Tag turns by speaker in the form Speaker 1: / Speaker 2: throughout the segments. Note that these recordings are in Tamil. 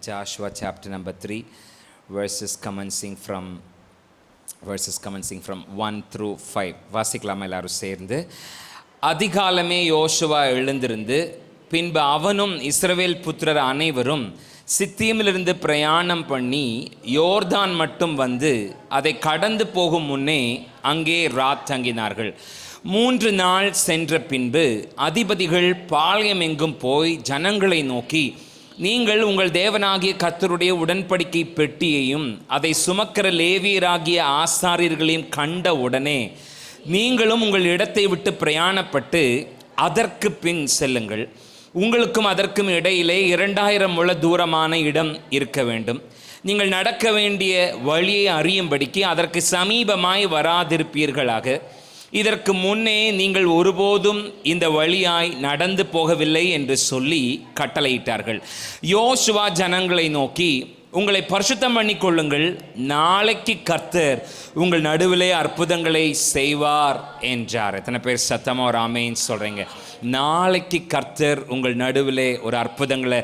Speaker 1: Joshua chapter number 3, verses commencing from 1 through 5. வாசிக்கலாமா எல்லாரும் சேர்ந்து? அதிகாலமே யோசுவா எழுந்திருந்து பின்பு அவனும் இஸ்ரவேல் புத்திரர் அனைவரும் சித்தீமிலிருந்து பிரயாணம் பண்ணி யோர்தான் மட்டும் வந்து அதை கடந்து போகும் முன்னே அங்கே ராத் தங்கினார்கள். 3 நாள் சென்ற பின்பு அதிபதிகள் பாளையம் எங்கும் போய் ஜனங்களை நோக்கி, நீங்கள் உங்கள் தேவனாகிய கர்த்தருடைய உடன்படிக்கை பெட்டியையும் அதை சுமக்கிற லேவியராகிய ஆசாரியர்களையும் கண்ட உடனே நீங்களும் உங்கள் இடத்தை விட்டு பிரயாணப்பட்டு அதற்கு பின் செல்லுங்கள். உங்களுக்கும் அதற்கும் இடையிலே 2000 முழ தூரமான இடம் இருக்க வேண்டும். நீங்கள் நடக்க வேண்டிய வழியை அறியும்படிக்கு அதற்கு சமீபமாய் வராதிருப்பீர்களாக. இதற்கு முன்னே நீங்கள் ஒருபோதும் இந்த வழியாய் நடந்து போகவில்லை என்று சொல்லி கட்டளையிட்டார்கள். யோசுவா ஜனங்களை நோக்கி, உங்களை பரிசுத்தம் பண்ணி கொள்ளுங்கள், நாளைக்கு கர்த்தர் உங்கள் நடுவிலே அற்புதங்களை செய்வார் என்றார். எத்தனை பேர் சத்தமாக ஒரு ஆமென் சொல்கிறீங்க? நாளைக்கு கர்த்தர் உங்கள் நடுவிலே ஒரு அற்புதங்களை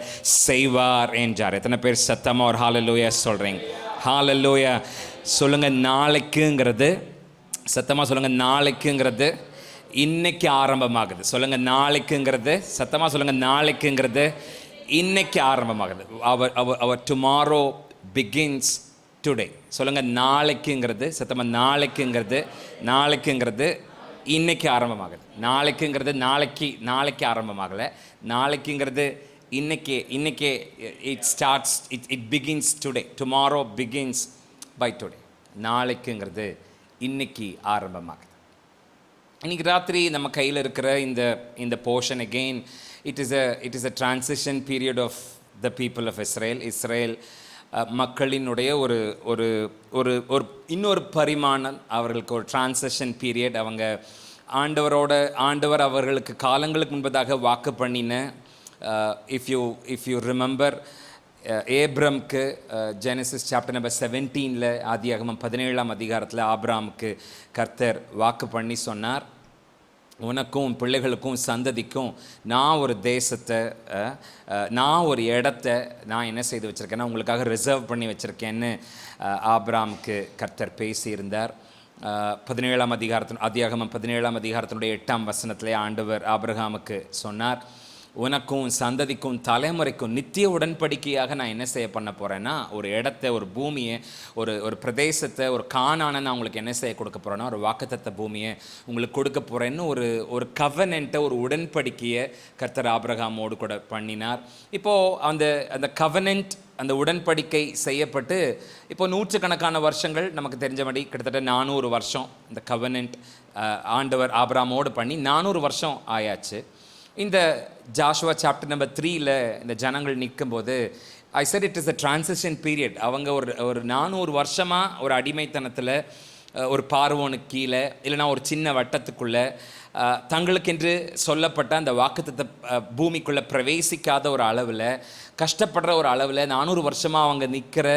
Speaker 1: செய்வார் என்றார். எத்தனை பேர் சத்தமாக ஒரு ஹல்லேலூயா சொல்கிறீங்க? ஹல்லேலூயா சொல்லுங்கள். நாளைக்குங்கிறது, சத்தமாக சொல்லுங்கள், நாளைக்குங்கிறது இன்னைக்கு ஆரம்பமாகுது. சொல்லுங்கள், நாளைக்குங்கிறது, சத்தமாக சொல்லுங்கள், நாளைக்குங்கிறது இன்னைக்கு ஆரம்பமாகுது. அவர் டுமாரோ பிகின்ஸ் டுடே. சொல்லுங்கள், நாளைக்குங்கிறது, சத்தமாக நாளைக்குங்கிறது இன்னைக்கு ஆரம்பமாகுது. நாளைக்குங்கிறது நாளைக்கு ஆரம்பமாகலை. நாளைக்குங்கிறது இன்னைக்கு it begins today. Tomorrow begins by today. நாளைக்குங்கிறது இன்னைக்கு ஆரம்பமாகுது. இன்னைக்கு ராத்திரி நம்ம கையில் இருக்கிற இந்த portion again it is a transition period of the people of Israel மக்களினுடைய ஒரு ஒரு ஒரு ஒரு இன்னொரு பரிமாணம். அவர்களுக்கு ஒரு டிரான்சிஷன் பீரியட். அவங்க ஆண்டவர் அவர்களுக்கு காலங்களுக்கு முன்பதாக வாக்கு பண்ணின, இஃப் யூ ரிமெம்பர், ஏப்ரம்க்கு ஜெனசிஸ் சாப்டர் நம்பர் 17 ஆதியாகமம் 17ஆம் அதிகாரத்தில் ஆபிரகாமுக்கு கர்த்தர் வாக்கு பண்ணி சொன்னார், உனக்கும் பிள்ளைகளுக்கும் சந்ததிக்கும் நான் ஒரு தேசத்தை, நான் ஒரு இடத்த நான் என்ன செய்து வச்சுருக்கேன்னா உங்களுக்காக ரிசர்வ் பண்ணி வச்சுருக்கேன்னு ஆபிரகாமுக்கு கர்த்தர் பேசியிருந்தார். 17ஆம் ஆதியாகமம் 17ஆம் அதிகாரத்தினுடைய 8ஆம் வசனத்திலே ஆண்டவர் ஆபிரகாமுக்கு சொன்னார், உனக்கும் சந்ததிக்கும் தலைமுறைக்கும் நித்திய உடன்படிக்கையாக நான் என்ன செய்ய பண்ண போகிறேன்னா ஒரு இடத்த, ஒரு பூமியை, ஒரு பிரதேசத்தை, ஒரு கானானை நான் உங்களுக்கு என்ன செய்ய கொடுக்க போகிறேன்னா ஒரு வாக்குத்தத்த பூமியை உங்களுக்கு கொடுக்க போகிறேன்னு ஒரு கவனன்ட்டை, ஒரு உடன்படிக்கையை கர்த்தர் ஆபிரகாமோடு கூட பண்ணினார். இப்போது அந்த கவனன்ட், அந்த உடன்படிக்கை செய்யப்பட்டு இப்போ 100கணக்கான வருஷங்கள் நமக்கு தெரிஞ்சபடி கிட்டத்தட்ட 400 வருஷம் இந்த கவனன்ட் ஆண்டவர் ஆபிரகாமோடு பண்ணி 400 வருஷம் ஆயாச்சு. இந்த ஜாஷுவா சாப்டர் நம்பர் 3 இந்த ஜனங்கள் நிற்கும்போது ஐ set it is a transition period. அவங்க ஒரு 400 வருஷமாக ஒரு அடிமைத்தனத்தில், ஒரு பார்வோனுக்கு கீழே, இல்லைனா ஒரு சின்ன வட்டத்துக்குள்ளே தங்களுக்கென்று சொல்லப்பட்ட அந்த வாக்குத்தத்த பூமிக்குள்ளே பிரவேசிக்காத ஒரு அளவில், கஷ்டப்படுற ஒரு அளவில் 400 வருஷமாக அவங்க நிற்கிற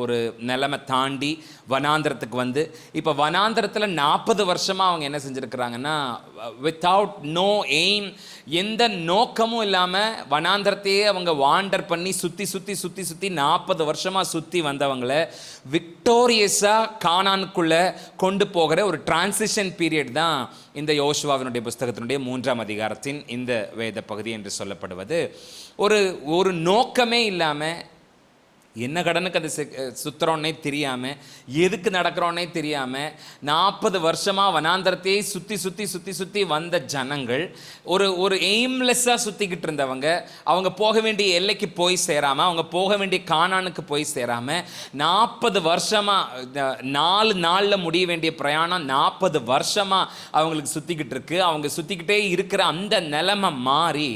Speaker 1: ஒரு நிலைமை தாண்டி வனாந்திரத்துக்கு வந்து இப்போ வனாந்திரத்தில் 40 வருஷமாக அவங்க என்ன செஞ்சுருக்கிறாங்கன்னா வித்தவுட் நோ எய்ம், எந்த நோக்கமும் இல்லாமல் வனாந்திரத்தையே அவங்க வாண்டர் பண்ணி சுற்றி 40 வருஷமாக சுற்றி வந்தவங்களை விக்டோரியஸாக கானானுக்குள்ளே கொண்டு போகிற ஒரு டிரான்சிஷன் பீரியட் தான் இந்த யோசுவாவினுடைய புஸ்தகத்தினுடைய 3ஆம் அதிகாரத்தின் இந்த வேத பகுதி என்று சொல்லப்படுவது. ஒரு நோக்கமே இல்லாமல், என்ன கடனுக்கு அது சுற்றுறோன்னே தெரியாமல், எதுக்கு நடக்கிறோன்னே தெரியாமல் 40 வருஷமாக வனாந்தரத்தையே சுற்றி வந்த ஜனங்கள், ஒரு எய்ம்லெஸ்ஸாக சுற்றிக்கிட்டு இருந்தவங்க, அவங்க போக வேண்டிய எல்லைக்கு போய் சேராமல், அவங்க போக வேண்டிய கானானுக்கு போய் சேராமல் 40 வருஷமாக 4 நாளில் முடிய வேண்டிய பிரயாணம் 40 வருஷமாக அவங்களுக்கு சுற்றிக்கிட்டு இருக்கு. அவங்க சுற்றிக்கிட்டே இருக்கிற அந்த நிலைமை மாறி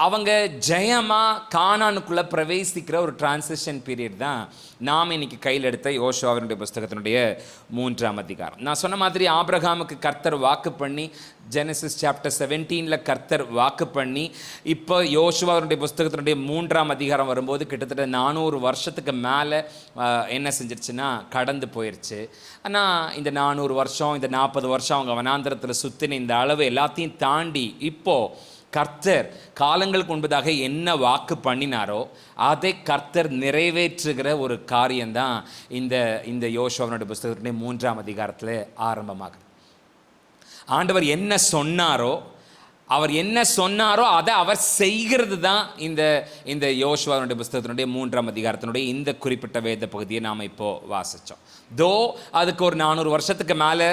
Speaker 1: அவங்க ஜெயமாக கானானுக்குள்ளே பிரவேசிக்கிற ஒரு டிரான்சிஷன் பீரியட் தான் நாம் இன்னைக்கு கையில் எடுத்த யோசுவாவினுடைய புஸ்தகத்தினுடைய 3ஆம் அதிகாரம். நான் சொன்ன மாதிரி ஆபிரகாமுக்கு கர்த்தர் வாக்கு பண்ணி, ஜெனசிஸ் சாப்டர் 17 கர்த்தர் வாக்கு பண்ணி, இப்போ யோசுவாவினுடைய புஸ்தகத்தினுடைய 3ஆம் அதிகாரம் வரும்போது கிட்டத்தட்ட 400 வருஷத்துக்கு மேலே என்ன செஞ்சிருச்சுன்னா கடந்து போயிடுச்சு. ஆனால் இந்த 400 வருஷம், இந்த 40 வருஷம் அவங்க வனாந்திரத்தில் சுற்றின இந்த அளவு எல்லாத்தையும் தாண்டி இப்போது கர்த்தர் காலங்களுக்கு முன்பதாக என்ன வாக்கு பண்ணினாரோ அதை கர்த்தர் நிறைவேற்றுகிற ஒரு காரியம்தான் இந்த யோசுவாவினுடைய புஸ்தகத்தினுடைய 3ஆம் அதிகாரத்தில் ஆரம்பமாகுது. ஆண்டவர் என்ன சொன்னாரோ அதை அவர் செய்கிறது தான் இந்த யோசுவாவினுடைய புஸ்தகத்தினுடைய 3ஆம் அதிகாரத்தினுடைய இந்த குறிப்பிட்ட வேத பகுதியை நாம் இப்போது வாசித்தோம். அதுக்கு ஒரு 400 வருஷத்துக்கு மேலே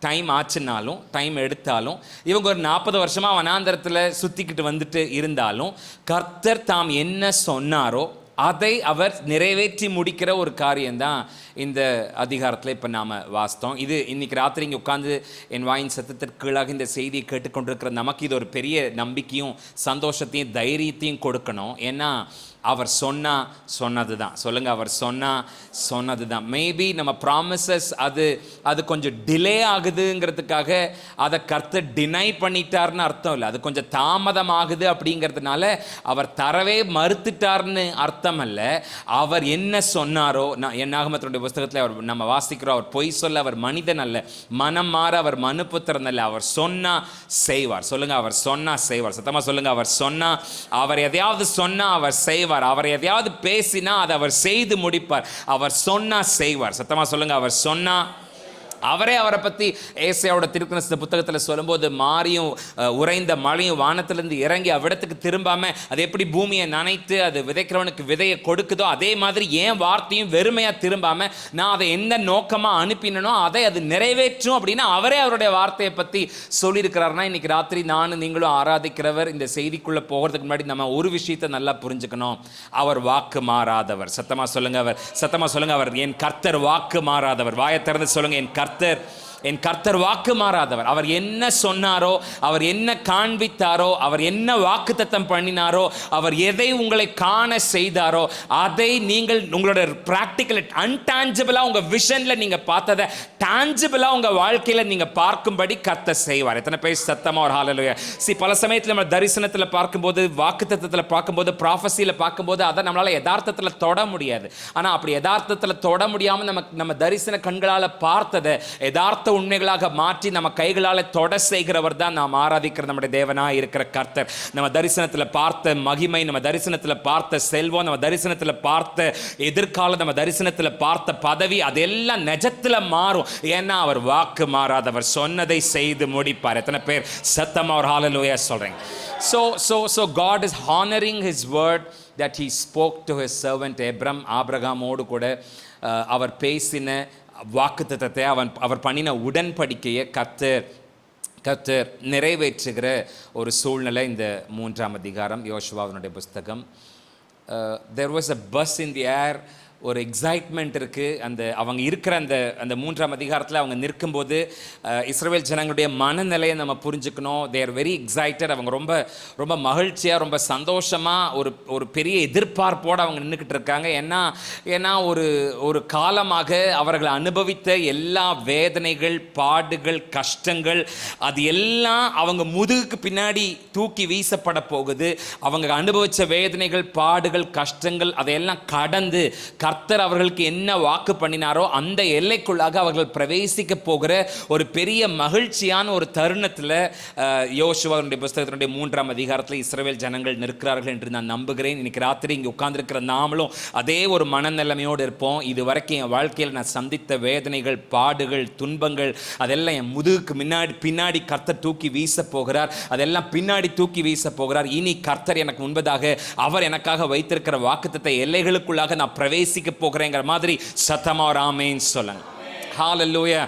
Speaker 1: டைம் எடுத்தாலும் இவங்க ஒரு 40 வருஷமாக வனாந்தரத்தில் சுற்றிக்கிட்டு வந்துட்டு இருந்தாலும் கர்த்தர் தாம் என்ன சொன்னாரோ அதை அவர் நிறைவேற்றி முடிக்கிற ஒரு காரியம்தான் இந்த அதிகாரத்தில் இப்போ நாம் வாசித்தோம். இது இன்றைக்கி ராத்திரி இங்கே உட்காந்து என் வாயின் சத்தத்திற்கு கீழாக இந்த செய்தியை கேட்டுக்கொண்டிருக்கிற நமக்கு இது ஒரு பெரிய நம்பிக்கையும் சந்தோஷத்தையும் தைரியத்தையும் கொடுக்கணும். ஏன்னா அவர் சொன்னது தான். சொல்லுங்கள், அவர் சொன்னது தான். மேபி நம்ம ப்ராமிசஸ் அது கொஞ்சம் டிலே ஆகுதுங்கிறதுக்காக அதை கர்த்தர் டினை பண்ணிட்டார்னு அர்த்தம் இல்லை. அது கொஞ்சம் தாமதமாகுது அப்படிங்கிறதுனால அவர் தரவே மறுத்துட்டார்னு அர்த்தம் அல்ல. அவர் என்ன சொன்னாரோ, என்னாகமத்தினுடைய புஸ்தகத்தில் அவர் நம்ம வாசிக்கிறோம், அவர் பொய் சொல்ல அவர் மனிதன் அல்ல, மனம் மாற அவர் மனுபுத்திரன் அல்ல, அவர் சொன்னா செய்வார். சொல்லுங்க, அவர் சொன்னா செய்வார். சத்தமா சொல்லுங்க, அவர் சொன்னா, அவர் எதையாவது சொன்னா அவர் செய்வார். அவர் எதையாவது பேசினா அதை அவர் செய்து முடிப்பார். அவர் சொன்னா செய்வார். சத்தமா சொல்லுங்க, அவர் சொன்னா. அவரை பற்றி ஏசாயாவோட திருக்குறள் புத்தகத்தில் சொல்லும்போது மாரியும் உறைந்த மழையும் வானத்திலிருந்து இறங்கி அவ்விடத்துக்கு திரும்பாமல் அது எப்படி பூமியை நனைத்து அது விதைக்கிறவனுக்கு விதையை கொடுக்குதோ அதே மாதிரி என் வார்த்தையும் வெறுமையாக திரும்பாமல் நான் அதை எந்த நோக்கமாக அனுப்பினோ அதை அது நிறைவேற்றும் அப்படின்னு அவரே அவருடைய வார்த்தையை பற்றி சொல்லியிருக்கிறாருன்னா இன்னைக்கு ராத்திரி நானும் நீங்களும் ஆராதிக்கிறவர் இந்த செய்திக்குள்ளே போகிறதுக்கு முன்னாடி நம்ம ஒரு விஷயத்தை நல்லா புரிஞ்சுக்கணும். அவர் வாக்கு மாறாதவர். சத்தமாக சொல்லுங்க, அவர் என் கர்த்தர் வாக்கு மாறாதவர். வாயை திறந்து சொல்லுங்க, என் கர்த்தர் வாக்கு மாறாதவர். அவர் என்ன சொன்னாரோ, அவர் என்ன காண்பித்தாரோ, அவர் என்ன வாக்குத்தத்தம் பண்ணினாரோ, அவர் எதை உங்களை காண செய்தாரோ அதை நீங்கள் உங்களோட பிராக்டிக்கல் அன்டான்ஜிபிளா உங்க விஷன்ல நீங்க பார்த்ததை டான்ஜிபிளா உங்க வாழ்க்கையில நீங்க பார்க்கும்படி கர்த்தர் செய்வார். எத்தனை பேர் சத்தமா ஒரு ஹalleluya. பல சமயத்தில் நம்ம தரிசனத்தில் பார்க்கும்போது, வாக்குத்தத்தத்தில் பார்க்கும்போது, ப்ராஃபஸியில் பார்க்கும்போது அதை நம்மளால யதார்த்தத்தில் தொட முடியாது. ஆனால் அப்படி யதார்த்தத்தில் தொட முடியாமல் நம்ம தரிசன கண்களால் பார்த்ததை யதார்த்த உண்மைகளாக மாற்றி நம்ம கைகளால் தொட செய்கிறவர் தான் நாம் ஆராதிக்கிற நம்முடைய தேவனாக இருக்கிற கர்த்தர். நம்ம தரிசனத்தில் பார்த்த மகிமை, நம்ம தரிசனத்தில் பார்த்த செல்வம், நம்ம தரிசனத்தில் பார்த்த எதிர்காலம், நம்ம தரிசனத்தில் பார்த்த பதவி அதெல்லாம் நிஜத்தில் மாறும். ஏன்னா அவர் வாக்கு மாறாதவர், சொன்னதை செய்து முடிப்பார். எத்தனை பேர் சத்தமா ஒரு ஹalleluya சொல்றீங்க? So God is honoring his word that he spoke to his servant ஆபிரகாமோடு கூட அவர் பேசின வாக்குத்தத்தத்தை அவர் பண்ணின உடன்படிக்கையை கர்த்தர் நிறைவேற்றுகிற ஒரு சூழ்நிலை இந்த 3ஆம் அதிகாரம் யோசுவாவினுடைய புஸ்தகம். There was a buzz in the air, ஒரு எக்ஸைட்மெண்ட் இருக்குது. அவங்க இருக்கிற அந்த 3ஆம் அதிகாரத்தில் அவங்க நிற்கும்போது இஸ்ரவேல் ஜனங்களுடைய மனநிலையை நம்ம புரிஞ்சுக்கணும். They are very excited. அவங்க ரொம்ப ரொம்ப மகிழ்ச்சியாக, ரொம்ப சந்தோஷமாக, ஒரு பெரிய எதிர்பார்ப்போடு அவங்க நின்றுக்கிட்டு இருக்காங்க. ஏன்னா ஒரு காலமாக அவர்கள் அனுபவித்த எல்லா வேதனைகள், பாடுகள், கஷ்டங்கள் அது எல்லாம் அவங்க முதுகுக்கு பின்னாடி தூக்கி வீசப்பட போகுது. அவங்க அனுபவித்த வேதனைகள், பாடுகள், கஷ்டங்கள் அதையெல்லாம் கடந்து கர்த்தர் அவர்களுக்கு என்ன வாக்கு பண்ணினாரோ அந்த எல்லைக்குள்ளாக அவர்கள் பிரவேசிக்க போகிற ஒரு பெரிய மகிழ்ச்சியான ஒரு தருணத்தில் யோசுவாவுடைய புஸ்தகத்தினுடைய 3ஆம் அதிகாரத்தில் இஸ்ரவேல் ஜனங்கள் நிற்கிறார்கள் என்று நான் நம்புகிறேன். இன்னைக்கு ராத்திரி இங்கே உட்கார்ந்துருக்கிற நாமளும் அதே ஒரு மனநிலைமையோடு இருப்போம். இது வரைக்கும் என் வாழ்க்கையில் நான் சந்தித்த வேதனைகள், பாடுகள், துன்பங்கள் அதெல்லாம் என் முதுகுக்கு பின்னாடி கர்த்தர் தூக்கி வீச போகிறார். அதெல்லாம் பின்னாடி தூக்கி வீச போகிறார். இனி கர்த்தர் எனக்கு முன்பதாக அவர் எனக்காக வைத்திருக்கிற வாக்குத்தத்த எல்லைகளுக்குள்ளாக நான் பிரவேசிக்க போகிறேங்கிற மாதிரி சத்தமா ஒரு ஆமென் சொல்லுங்க. Hallelujah.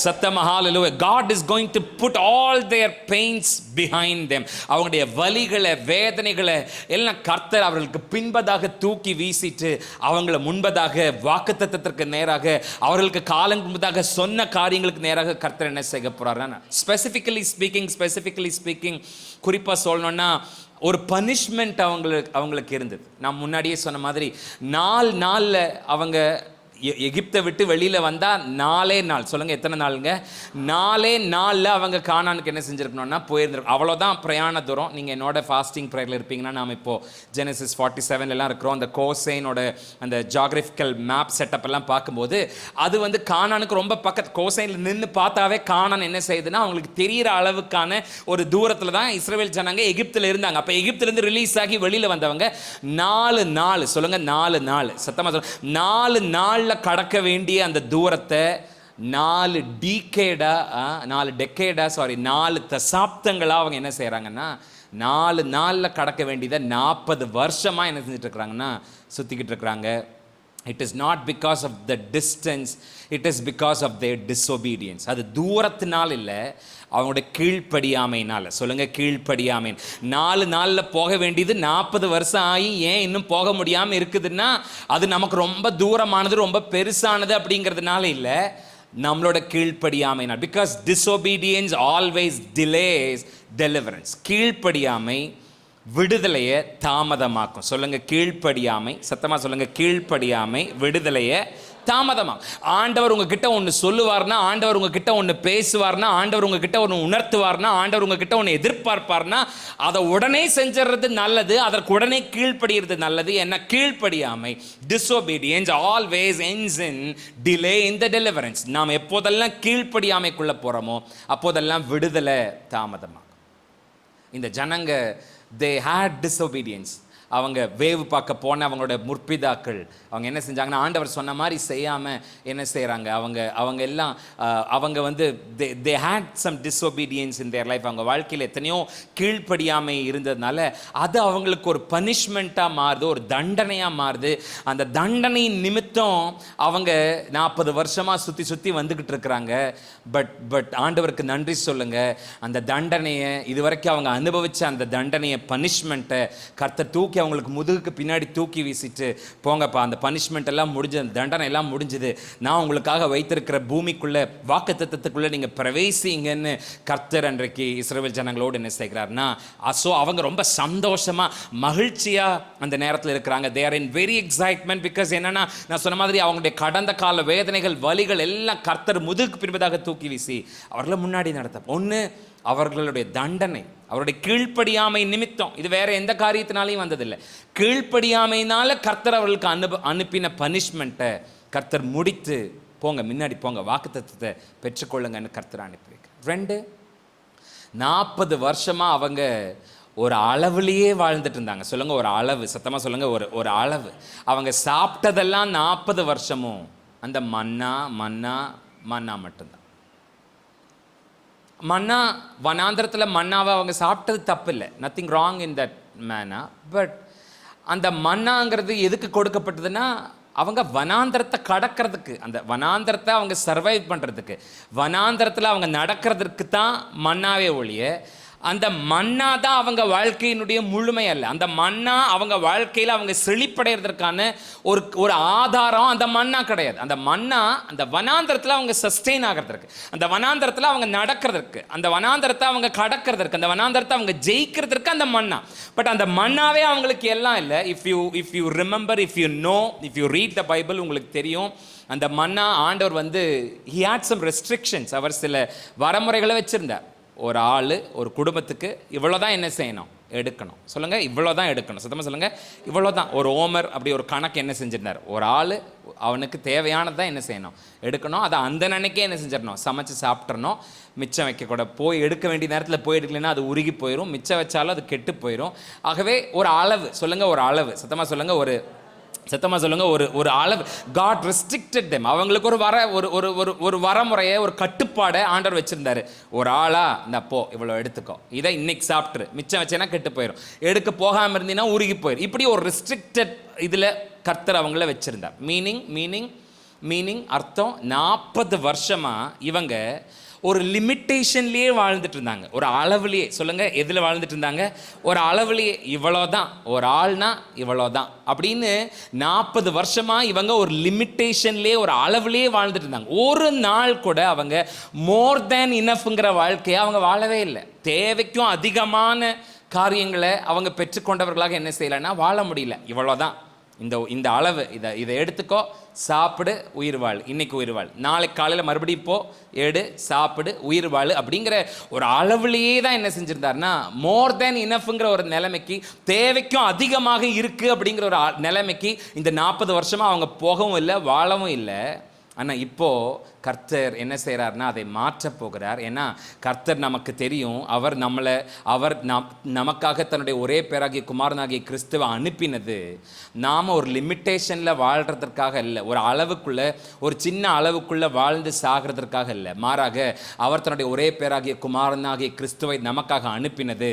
Speaker 1: சத்தமா hallelujah. God is going to put all their pains behind them. அவங்களுடைய வலிகளை, வேதனைகளை எல்லாம் கர்த்தர் அவர்களுக்கு பின்பதாக தூக்கி வீசிட்டு அவங்கள முன்பதாக வாக்குத்தத்தத்திற்கு நேராக, அவர்களுக்கு காலம் முன்பதாக சொன்ன காரியங்களுக்கு நேராக கர்த்தர் என்ன செய்ய போறாருன்னா, ஸ்பெசிஃபிக்கலி ஸ்பீக்கிங் குறிப்பாக சொல்லணும்னா ஒரு பனிஷ்மெண்ட் அவங்களுக்கு இருந்தது. நான் முன்னாடியே சொன்ன மாதிரி நாளில் அவங்க எகிப்தை விட்டு வெளியில் வந்தால் 4 நாள், சொல்லுங்கள் எத்தனை நாளுங்க, 4 நாளில் அவங்க கானானுக்கு என்ன செஞ்சுருக்கணும்னா போயிருந்துருக்கணும். அவ்வளோதான் பிரயாண தூரம். நீங்கள் என்னோட ஃபாஸ்டிங் ப்ரேயரில் இருப்பீங்கன்னா, நாம் இப்போது ஜெனசிஸ் 47 இருக்கிறோம். அந்த கோசைனோட அந்த ஜாகிரபிக்கல் மேப் செட்டப் எல்லாம் பார்க்கும்போது அது வந்து கானானுக்கு ரொம்ப பக்கத்து. கோசைனில் நின்று பார்த்தாவே கானான் என்ன செய்யுதுன்னா அவங்களுக்கு தெரிகிற அளவுக்கான ஒரு தூரத்தில் தான் இஸ்ரவேல் ஜனங்க எகிப்தில் இருந்தாங்க. அப்போ எகிப்திலேருந்து ரிலீஸ் ஆகி வெளியில் வந்தவங்க 4 நாள், சொல்லுங்கள் 4 நாள், சத்தமாக சொல்லுங்கள், 4 நாளில் கடக்க வேண்டிய அந்த தூரத்தை 4 தசாப்தங்களாக அவங்க என்ன செய்கிறாங்கன்னா 4 நாளில் கடக்க வேண்டியதை 40 வருஷமாக என்ன செஞ்சுட்டு இருக்கிறாங்கன்னா சுற்றிக்கிட்டு இருக்கிறாங்க. It is not because of the distance, it is because of their disobedience. அது தூரத்தினால் இல்லை, அவங்களோட கீழ்ப்படியாமையினால். சொல்லுங்கள் கீழ்ப்படியாமை. 4 நாளில் போக வேண்டியது 40 வருஷம் ஆகி ஏன் இன்னும் போக முடியாமல் இருக்குதுன்னா அது நமக்கு ரொம்ப தூரமானது, ரொம்ப பெருசானது அப்படிங்கிறதுனால இல்லை, நம்மளோட கீழ்ப்படியாமையினால். Because disobedience always delays deliverance. கீழ்ப்படியாமை விடுதலையை தாமதமாக்கும். சொல்லுங்க கீழ்ப்படியாமை, சத்தமா சொல்லுங்க கீழ்ப்படியாமை விடுதலையை தாமதமாகும். ஆண்டவர் உங்ககிட்ட ஒன்று சொல்லுவார்னா, ஆண்டவர் உங்ககிட்ட ஒன்று பேசுவார்னா, ஆண்டவர் உங்ககிட்ட ஒன்று உணர்த்துவார்னா, ஆண்டவர் உங்ககிட்ட ஒன்று எதிர்பார்ப்பார்னா அதை உடனே செஞ்சுறது நல்லது, அதற்கு உடனே கீழ்ப்படிகிறது நல்லது. என்ன கீழ்ப்படியாமை, disobedience always ends in delay in the deliverance. நாம் எப்போதெல்லாம் கீழ்ப்படியாமைக்குள்ள போறோமோ அப்போதெல்லாம் விடுதலை தாமதமாகும். இந்த ஜனங்க they had disobedience. அவங்க வேவு பார்க்க போன அவங்களோட முற்பிதாக்கள் அவங்க என்ன செஞ்சாங்கன்னா ஆண்டவர் சொன்ன மாதிரி செய்யாமல் என்ன செய்கிறாங்க, அவங்க எல்லாம் அவங்க வந்து they had some disobedience in their life. அவங்க வாழ்க்கையில் எத்தனையோ கீழ்ப்படியாமை இருந்ததுனால அது அவங்களுக்கு ஒரு பனிஷ்மெண்ட்டாக மாறுது, ஒரு தண்டனையாக மாறுது. அந்த தண்டனை நிமித்தம் அவங்க 40 வருஷமாக சுற்றி வந்துக்கிட்டு இருக்கிறாங்க. பட் ஆண்டவருக்கு நன்றி சொல்லுங்கள், அந்த தண்டனையை இதுவரைக்கும் அவங்க அனுபவித்த அந்த தண்டனையை, பனிஷ்மெண்ட்டை கர்த்தர் தூக்கி அவங்களுக்கு முதுகுக்கு பின்னாடி தூக்கி வீசிட்டு போங்கப்பா, அந்த பனிஷ்மெண்ட் எல்லாம் முடிஞ்சது, தண்டனை எல்லாம் முடிஞ்சது, நான் உங்களுக்காக வைத்திருக்கிற பூமிக்குள்ள வாக்குத்தத்தத்துக்குள்ள நீங்க பிரவேசிங்கன்னு கர்த்தர் அன்றைக்கு இஸ்ரவேல் ஜனங்களோடு என்ன செய்கிறார்னா, ஸோ அவங்க ரொம்ப சந்தோஷமா மகிழ்ச்சியா அந்த நேரத்தில் இருக்கிறாங்க. They are in very excitement. Because என்னன்னா, நான் சொன்ன மாதிரி அவங்களுடைய கடந்த கால வேதனைகள், வலிகள் எல்லாம் கர்த்தர் முதுகுக்கு பின்பதாக தூக்கி வீசி அவர்களை முன்னாடி நடத்த ஒன்று அவர்களுடைய தண்டனை, அவருடைய கீழ்ப்படியாமை நிமித்தம். இது வேற எந்த காரியத்தினாலையும் வந்ததில்லை. கீழ்ப்படியாமையினால கர்த்தர் அவர்களுக்கு அனுப்பின பனிஷ்மெண்ட்டை கர்த்தர் முடித்து போங்க, முன்னாடி போங்க, வாக்குத்தத்தத்தை பெற்றுக்கொள்ளுங்கன்னு கர்த்தர் அனுப்பி வைக்க. 40 வருஷமா அவங்க ஒரு அளவுலேயே வாழ்ந்துட்டு இருந்தாங்க. சொல்லுங்க ஒரு அளவு, சத்தமாக சொல்லுங்க ஒரு அளவு. அவங்க சாப்பிட்டதெல்லாம் 40 வருஷமும் அந்த மன்னா மட்டும்தான். மன்னா வனாந்திரத்தில் மன்னாவை அவங்க சாப்பிட்டது தப்பு இல்லை, nothing wrong in that Mena. But அந்த மன்னாங்கிறது எதுக்கு கொடுக்கப்பட்டதுன்னா அவங்க வனாந்திரத்தை கடக்கிறதுக்கு, அந்த வனாந்திரத்தை அவங்க சர்வைவ் பண்ணுறதுக்கு, வனாந்திரத்தில் அவங்க நடக்கிறதுக்கு தான் மன்னாவே ஒழிய அந்த மன்னா தான் அவங்க வாழ்க்கையினுடைய முழுமை அல்ல. அந்த மன்னா அவங்க வாழ்க்கையில் அவங்க செழிப்படைகிறதுக்கான ஒரு ஆதாரம் அந்த மன்னா கிடையாது. அந்த மன்னா அந்த வனாந்திரத்தில் அவங்க சஸ்டெயின் ஆகிறதுக்கு, அந்த வனாந்திரத்தில் அவங்க நடக்கிறதுக்கு, அந்த வனாந்திரத்தை அவங்க கடக்கிறதுக்கு, அந்த வனாந்திரத்தை அவங்க ஜெயிக்கிறதுக்கு அந்த மன்னா. பட் அந்த மன்னாவே அவங்களுக்கு எல்லாம் இல்லை. If you remember, if you read the Bible, உங்களுக்கு தெரியும் அந்த மன்னா ஆண்டவர் வந்து he had some restrictions. அவர் சில வரமுறைகளை வச்சிருந்தார். ஒரு ஆள், ஒரு குடும்பத்துக்கு இவ்வளோதான் என்ன செய்யணும், எடுக்கணும். சொல்லுங்கள் இவ்வளோதான் எடுக்கணும், சுத்தமாக சொல்லுங்கள் இவ்வளோதான். ஒரு ஓமர் அப்படி ஒரு கணக்கு என்ன செஞ்சிருந்தார், ஒரு ஆள் அவனுக்கு தேவையானதான் என்ன செய்யணும், எடுக்கணும். அதை அந்த நினைக்கே என்ன செஞ்சிடணும், சமைச்சு சாப்பிட்றணும். மிச்சம் வைக்கக்கூட, போய் எடுக்க வேண்டிய நேரத்தில் போய் எடுக்கலைன்னா அது உருகி போயிடும், மிச்சம் வச்சாலும் அது கெட்டு போயிடும். ஆகவே ஒரு அளவு, சொல்லுங்கள் ஒரு அளவு, சத்தமாக சொல்லுங்கள் ஒரு அளவு. God restricted them. அவங்களுக்கு ஒரு வரமுறையை, ஒரு கட்டுப்பாடை ஆண்டவர் வச்சிருந்தாரு. ஒரு ஆளா இந்த போ இவ்வளோ எடுத்துக்கோ, இதை இன்னைக்கு சாப்பிட்ரு, மிச்சம் வச்சேன்னா கெட்டு போயிடும், எடுக்க போகாமல் இருந்தீங்கன்னா உருகி போயிடும். இப்படி ஒரு ரெஸ்ட்ரிக்டட் இதில் கர்த்தர் அவங்கள வச்சிருந்தார். மீனிங் அர்த்தம் 40 வருஷமா இவங்க ஒரு லிமிட்டேஷன்லேயே வாழ்ந்துட்டு இருந்தாங்க, ஒரு அளவுலேயே. சொல்லுங்கள் எதில் வாழ்ந்துட்டு இருந்தாங்க, ஒரு அளவுலேயே. இவ்வளோதான், ஒரு ஆள்னா இவ்வளோதான் அப்படின்னு 40 வருஷமாக இவங்க ஒரு லிமிட்டேஷன்லேயே, ஒரு அளவுலேயே வாழ்ந்துட்டு இருந்தாங்க. ஒரு நாள் கூட அவங்க மோர் தேன் இனஃப்ங்கிற வாழ்க்கையை அவங்க வாழவே இல்லை. தேவைக்கும் அதிகமான காரியங்களை அவங்க பெற்றுக்கொண்டவர்களாக என்ன செய்யலைன்னா வாழ முடியல. இந்த அளவு இதை எடுத்துக்கோ, சாப்பிடு, உயிர் வாழ். இன்னைக்கு உயிர் வாழ், நாளைக்கு காலையில் மறுபடியும் போ, எடு, சாப்பிடு, உயிர் வாழ் அப்படிங்கிற ஒரு அளவுலேயே தான் என்ன செஞ்சிருந்தாருன்னா, மோர் தேன் இனஃப்ங்கிற ஒரு நிலைமைக்கு, தேவைக்கும் அதிகமாக இருக்கு அப்படிங்கிற ஒரு நிலைமைக்கு இந்த 40 வருஷமா அவங்க போகவும் இல்லை, வாழவும் இல்லை. ஆனால் இப்போது கர்த்தர் என்ன செய்கிறார்னா, அதை மாற்றப் போகிறார். ஏன்னா கர்த்தர் நமக்கு தெரியும், அவர் நமக்காக தன்னுடைய ஒரே பேராகிய குமாரனாகிய கிறிஸ்துவை அனுப்பினது நாம் ஒரு லிமிட்டேஷனில் வாழ்கிறதுக்காக இல்லை, ஒரு அளவுக்குள்ளே, ஒரு சின்ன அளவுக்குள்ளே வாழ்ந்து சாகிறதுக்காக இல்லை. மாறாக அவர் தன்னுடைய ஒரே பேராகிய குமாரனாகிய கிறிஸ்துவை நமக்காக அனுப்பினது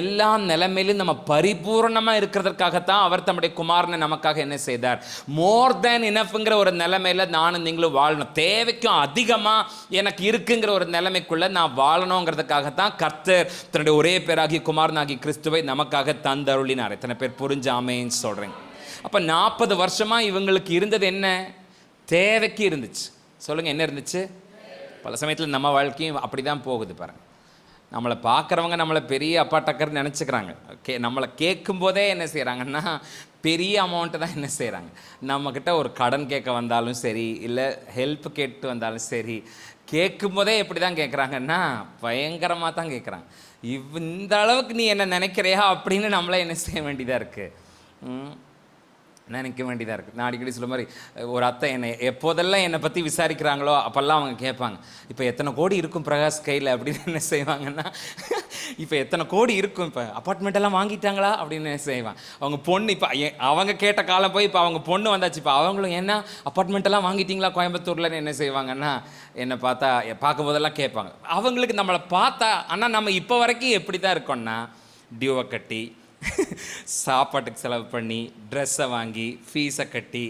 Speaker 1: எல்லா நிலைமையிலும் நம்ம பரிபூர்ணமாக இருக்கிறதுக்காகத்தான் அவர் தம்முடைய குமாரனை நமக்காக என்ன செய்தார், மோர் தேன் இனஃப்ங்கிற ஒரு நிலைமையில் நானும் நீங்களும் வாழணும். தேவைக்கும் அதிகமாக எனக்கு இருக்குங்கிற ஒரு நிலைமைக்குள்ள நான் வாழணுங்கிறதுக்காகத்தான் கர்த்தர் தன்னுடைய ஒரே பேராகிய குமாரனாகிய கிறிஸ்துவை நமக்காக தந்தருளினார். எத்தனை பேர் புரிஞ்சு ஆமென் சொல்றீங்க? அப்போ 40 வருஷமா இவங்களுக்கு இருந்தது என்ன? தேவைக்கு இருந்துச்சு. சொல்லுங்க, என்ன இருந்துச்சு? பல சமயத்தில் நம்ம வாழ்க்கையும் அப்படி தான் போகுது பாருங்க. நம்மளை பார்க்குறவங்க நம்மளை பெரிய அப்பா டக்கர்னு நினச்சிக்கிறாங்க. நம்மளை கேட்கும் போதே என்ன செய்கிறாங்கன்னா, பெரிய அமௌண்ட்டு தான் என்ன செய்கிறாங்க. நம்மக்கிட்ட ஒரு கடன் கேட்க வந்தாலும் சரி, இல்லை ஹெல்ப் கேட்டு வந்தாலும் சரி, கேட்கும் போதே எப்படி தான் கேட்குறாங்கன்னா, பயங்கரமாக தான் கேட்குறாங்க. இந்த அளவுக்கு நீ என்ன நினைக்கிறியா அப்படின்னு நம்மளே என்ன செய்ய வேண்டியதாக இருக்குது, நினைக்க வேண்டியதாக இருக்குது. நான் அடிக்கடி சொல்ல மாதிரி, ஒரு அத்தை எப்போதெல்லாம் என்னை பற்றி விசாரிக்கிறாங்களோ அப்போல்லாம் அவங்க கேட்பாங்க, இப்போ எத்தனை கோடி இருக்கும் பிரகாஷ் கையில் அப்படின்னு என்ன செய்வாங்கன்னா, இப்போ எத்தனை கோடி இருக்கும், இப்போ அப்பார்ட்மெண்ட்டெல்லாம் வாங்கிட்டாங்களா அப்படின்னு என்ன செய்வாங்க. அவங்க பொண்ணு இப்போ அவங்க கேட்ட காலம் போய் இப்போ அவங்க பொண்ணு வந்தாச்சு. இப்போ அவங்களும் என்ன அப்பார்ட்மெண்ட்டெல்லாம் வாங்கிட்டீங்களா கோயம்புத்தூர்லன்னு என்ன செய்வாங்கன்னா, என்னை பார்க்கும்போதெல்லாம் கேட்பாங்க. அவங்களுக்கு நம்மளை பார்த்தா, ஆனால் நம்ம இப்போ வரைக்கும் எப்படி தான் இருக்கோம்னா, டியூவை கட்டி, சாப்பாட்டுக்கு செலவு பண்ணி, ட்ரெஸ்ஸை வாங்கி, ஃபீஸை கட்டி,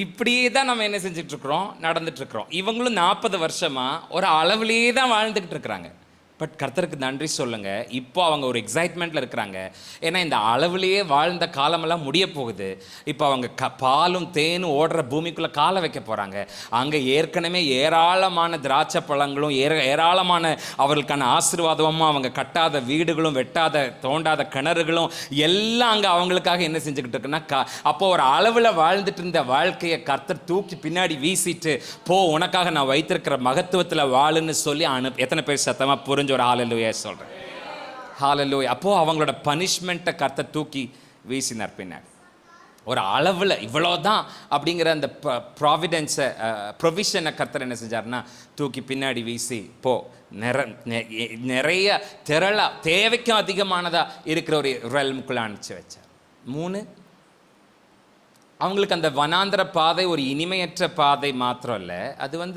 Speaker 1: இப்படியே தான் நம்ம என்ன செஞ்சிட்ருக்குறோம், நடந்துட்டுருக்குறோம். இவங்களும் 40 வருஷமாக ஒரு அளவுலேயே தான் வாழ்ந்துக்கிட்டு இருக்கிறாங்க. பட் கர்த்தருக்கு நன்றி சொல்லுங்கள், இப்போ அவங்க ஒரு எக்ஸைட்மெண்ட்டில் இருக்கிறாங்க. ஏன்னா இந்த அளவுலேயே வாழ்ந்த காலமெல்லாம் முடிய போகுது. இப்போ அவங்க பாலும் தேனும் ஓடுற பூமிக்குள்ளே காலை வைக்க போகிறாங்க. அங்கே ஏற்கனவே ஏராளமான திராட்சை பழங்களும் ஏராளமான அவர்களுக்கான ஆசீர்வாதமும், அவங்க கட்டாத வீடுகளும், வெட்டாத தோண்டாத கிணறுகளும் எல்லாம் அங்கே அவங்களுக்காக என்ன செஞ்சுக்கிட்டு இருக்குன்னா, அப்போ ஒரு அளவில் வாழ்ந்துட்டு இருந்த வாழ்க்கையை கர்த்தர் தூக்கி பின்னாடி வீசிட்டு, போ உனக்காக நான் வைத்திருக்கிற மகத்துவத்தில் வாழுன்னு சொல்லி எத்தனை பேர் சத்தமாக புரிஞ்சு ஒரு ஹalleluya சொல்றேன்? ஹalleluya. அப்போ அவங்களோட பனிஷ்மெண்ட்டை கர்த்தர் தூக்கி வீசினார் பின்னாடி. ஒரு அளவில் இவ்வளோதான் அப்படிங்கிற அந்த ப்ராவிடன்ஸை, ப்ரொவிஷனை கர்த்தர் என்ன செஞ்சார்னா தூக்கி பின்னாடி வீசி, போ நிறைய திரளா தேவைக்கும் அதிகமானதாக இருக்கிற ஒரு ரெல்முக்குள்ளே அனுப்பிச்சு வச்சார். 3, அவங்களுக்கு அந்த வனாந்தர பாதை ஒரு இனிமையற்ற பாதை மாத்திரம் இல்லை, அது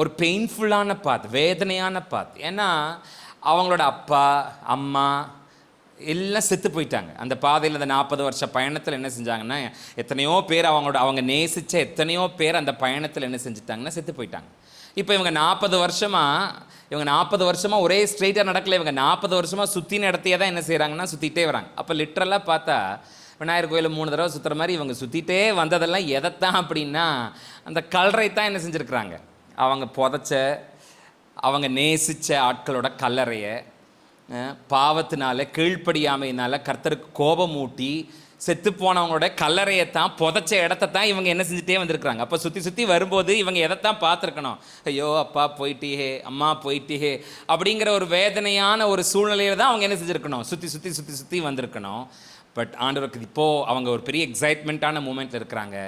Speaker 1: ஒரு பெயின்ஃபுல்லான பாத், வேதனையான பாத். ஏன்னா அவங்களோட அப்பா அம்மா எல்லாம் செத்து போயிட்டாங்க. அந்த பாதையில் அந்த 40 வருஷ பயணத்தில் என்ன செஞ்சாங்கன்னா, எத்தனையோ பேர் அவங்க நேசித்த எத்தனையோ பேர் அந்த பயணத்தில் என்ன செஞ்சுட்டாங்கன்னா செத்து போயிட்டாங்க. இப்போ இவங்க 40 வருஷமாக ஒரே ஸ்ட்ரெயிட்டாக நடக்கலை. இவங்க 40 வருஷமாக சுற்றின இடத்தையே தான் என்ன செய்கிறாங்கன்னா சுற்றிட்டே வராங்க. அப்போ லிட்ரலாக பார்த்தா விநாயகர் கோயிலில் 3 தடவை சுற்றுற மாதிரி இவங்க சுற்றிட்டே வந்ததெல்லாம் எதைத்தான் அப்படின்னா, அந்த கல்லறை தான் என்ன செஞ்சுருக்குறாங்க, அவங்க புதைச்ச, அவங்க நேசித்த ஆட்களோட கல்லறையை பாவத்தினால, கீழ்ப்படியாமையினால கர்த்தருக்கு கோபம் ஊட்டி செத்து போனவங்களோட கல்லறையை தான், புதைச்ச இடத்த தான் இவங்க என்ன செஞ்சுட்டே வந்திருக்கிறாங்க. அப்போ சுற்றி வரும்போது இவங்க எதைத்தான் பார்த்துருக்கணும், ஐயோ அப்பா போயிட்டே, அம்மா போயிட்டே அப்படிங்கிற ஒரு வேதனையான ஒரு சூழ்நிலையில் தான் அவங்க என்ன செஞ்சுருக்கணும், சுற்றி வந்திருக்கணும். பட் ஆண்டவருக்கு இப்போது அவங்க ஒரு பெரிய எக்ஸைட்மெண்ட்டான மூமெண்ட்டில் இருக்கிறாங்க.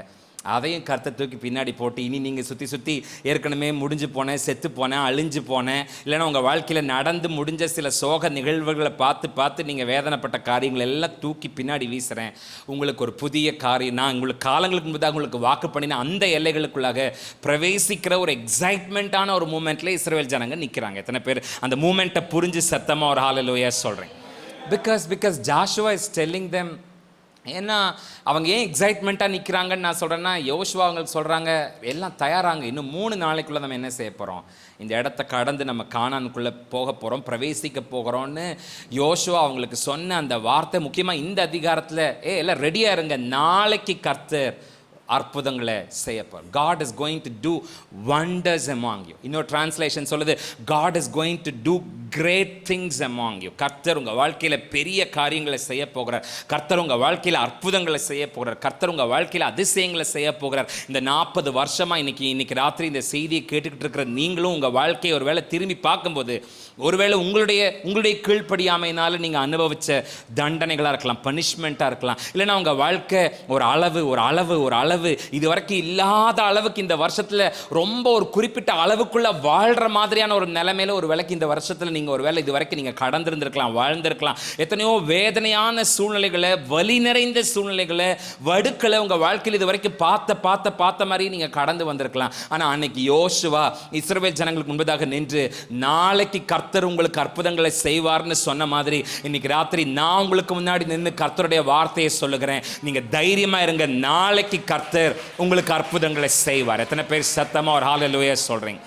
Speaker 1: அதையும் கர்த்தர் தூக்கி பின்னாடி போட்டு, இனி நீங்கள் சுற்றி ஏற்கனவே முடிஞ்சு போனேன், செத்து போனேன், அழிஞ்சு போனேன், இல்லைன்னா உங்கள் வாழ்க்கையில் நடந்து முடிஞ்ச சில சோக நிகழ்வுகளை பார்த்து நீங்கள் வேதனைப்பட்ட காரியங்கள் எல்லாம் தூக்கி பின்னாடி வீசுகிறேன். உங்களுக்கு ஒரு புதிய காரியம், நான் உங்களுக்கு காலங்களுக்கு முன்பதாக உங்களுக்கு வாக்கு பண்ணின அந்த எல்லைகளுக்குள்ளாக பிரவேசிக்கிற ஒரு எக்ஸைட்மெண்ட்டான ஒரு மூமெண்ட்டில் இஸ்ரவேல் ஜனங்க நிற்கிறாங்க. எத்தனை பேர் அந்த மூமெண்ட்டை புரிஞ்சு சத்தமாக ஒரு ஹalleluya சொல்கிறேன்? Because Joshua is telling them. ஏன்னா அவங்க ஏன் எக்ஸைட்மெண்ட்டாக நிற்கிறாங்கன்னு நான் சொல்கிறேன்னா, யோசுவா அவங்களுக்கு சொல்கிறாங்க, எல்லாம் தயாராங்க, இன்னும் 3 நாளைக்குள்ளே நம்ம என்ன செய்ய போகிறோம், இந்த இடத்த கடந்து நம்ம கானானுக்குள்ளே போக போகிறோம், பிரவேசிக்க போகிறோன்னு யோசுவா அவங்களுக்கு சொன்ன அந்த வார்த்தை, முக்கியமாக இந்த அதிகாரத்தில், எல்லாம் ரெடியாக இருங்க, நாளைக்கு கர்த்தர் அற்புதங்களை செய்யப்போம். God is going to do wonders among you. இன்னொரு டிரான்ஸ்லேஷன் சொல்லுது, God is going to do great things among you. கர்த்தர் உங்கள் வாழ்க்கையில் பெரிய காரியங்களை செய்ய போகிறார். கர்த்தர் உங்கள் வாழ்க்கையில் அற்புதங்களை செய்ய போகிறார். கர்த்தர் உங்கள் வாழ்க்கையில் அதிசயங்களை செய்ய போகிறார். இந்த 40 வருஷமாக இன்னைக்கு ராத்திரி இந்த செய்தியை கேட்டுக்கிட்டு இருக்கிற நீங்களும் உங்கள் வாழ்க்கையை ஒரு வேளை திரும்பி பார்க்கும்போது, ஒருவேளை உங்களுடைய கீழ்ப்படியாமையினால நீங்கள் அனுபவித்த தண்டனைகளாக இருக்கலாம், பனிஷ்மெண்ட்டாக இருக்கலாம், இல்லைன்னா உங்கள் வாழ்க்கை ஒரு அளவு இது வரைக்கும் இல்லாத அளவுக்கு இந்த வருஷத்தில் ரொம்ப ஒரு குறிப்பிட்ட அளவுக்குள்ள வாழ்கிற மாதிரியான ஒரு நிலைமையில ஒரு வேளைக்கு இந்த வருஷத்தில் நீங்கள் ஒரு வேளை இது வரைக்கும் நீங்கள் கடந்திருந்திருக்கலாம், வாழ்ந்திருக்கலாம். எத்தனையோ வேதனையான சூழ்நிலைகளை, வலி நிறைந்த சூழ்நிலைகளை, வடுக்களை உங்கள் வாழ்க்கையில் இது வரைக்கும் பார்த்த மாதிரி நீங்கள் கடந்து வந்திருக்கலாம். ஆனால் அன்னைக்கு யோசுவா இஸ்ரவேல் ஜனங்களுக்கு முன்பதாக நின்று நாளைக்கு கர்த்தர் உங்களுக்கு அற்புதங்களை செய்வார்னு சொன்ன மாதிரி இன்னைக்கு ராத்திரி நான் உங்களுக்கு முன்னாடி நின்று கர்த்தருடைய வார்த்தையை சொல்லுகிறேன். நீங்க தைரியமா இருங்க, நாளைக்கு கர்த்தர் உங்களுக்கு அற்புதங்களை செய்வார். எத்தனை பேர் சத்தமா ஒரு ஹல்லேலூயா சொல்றீங்க?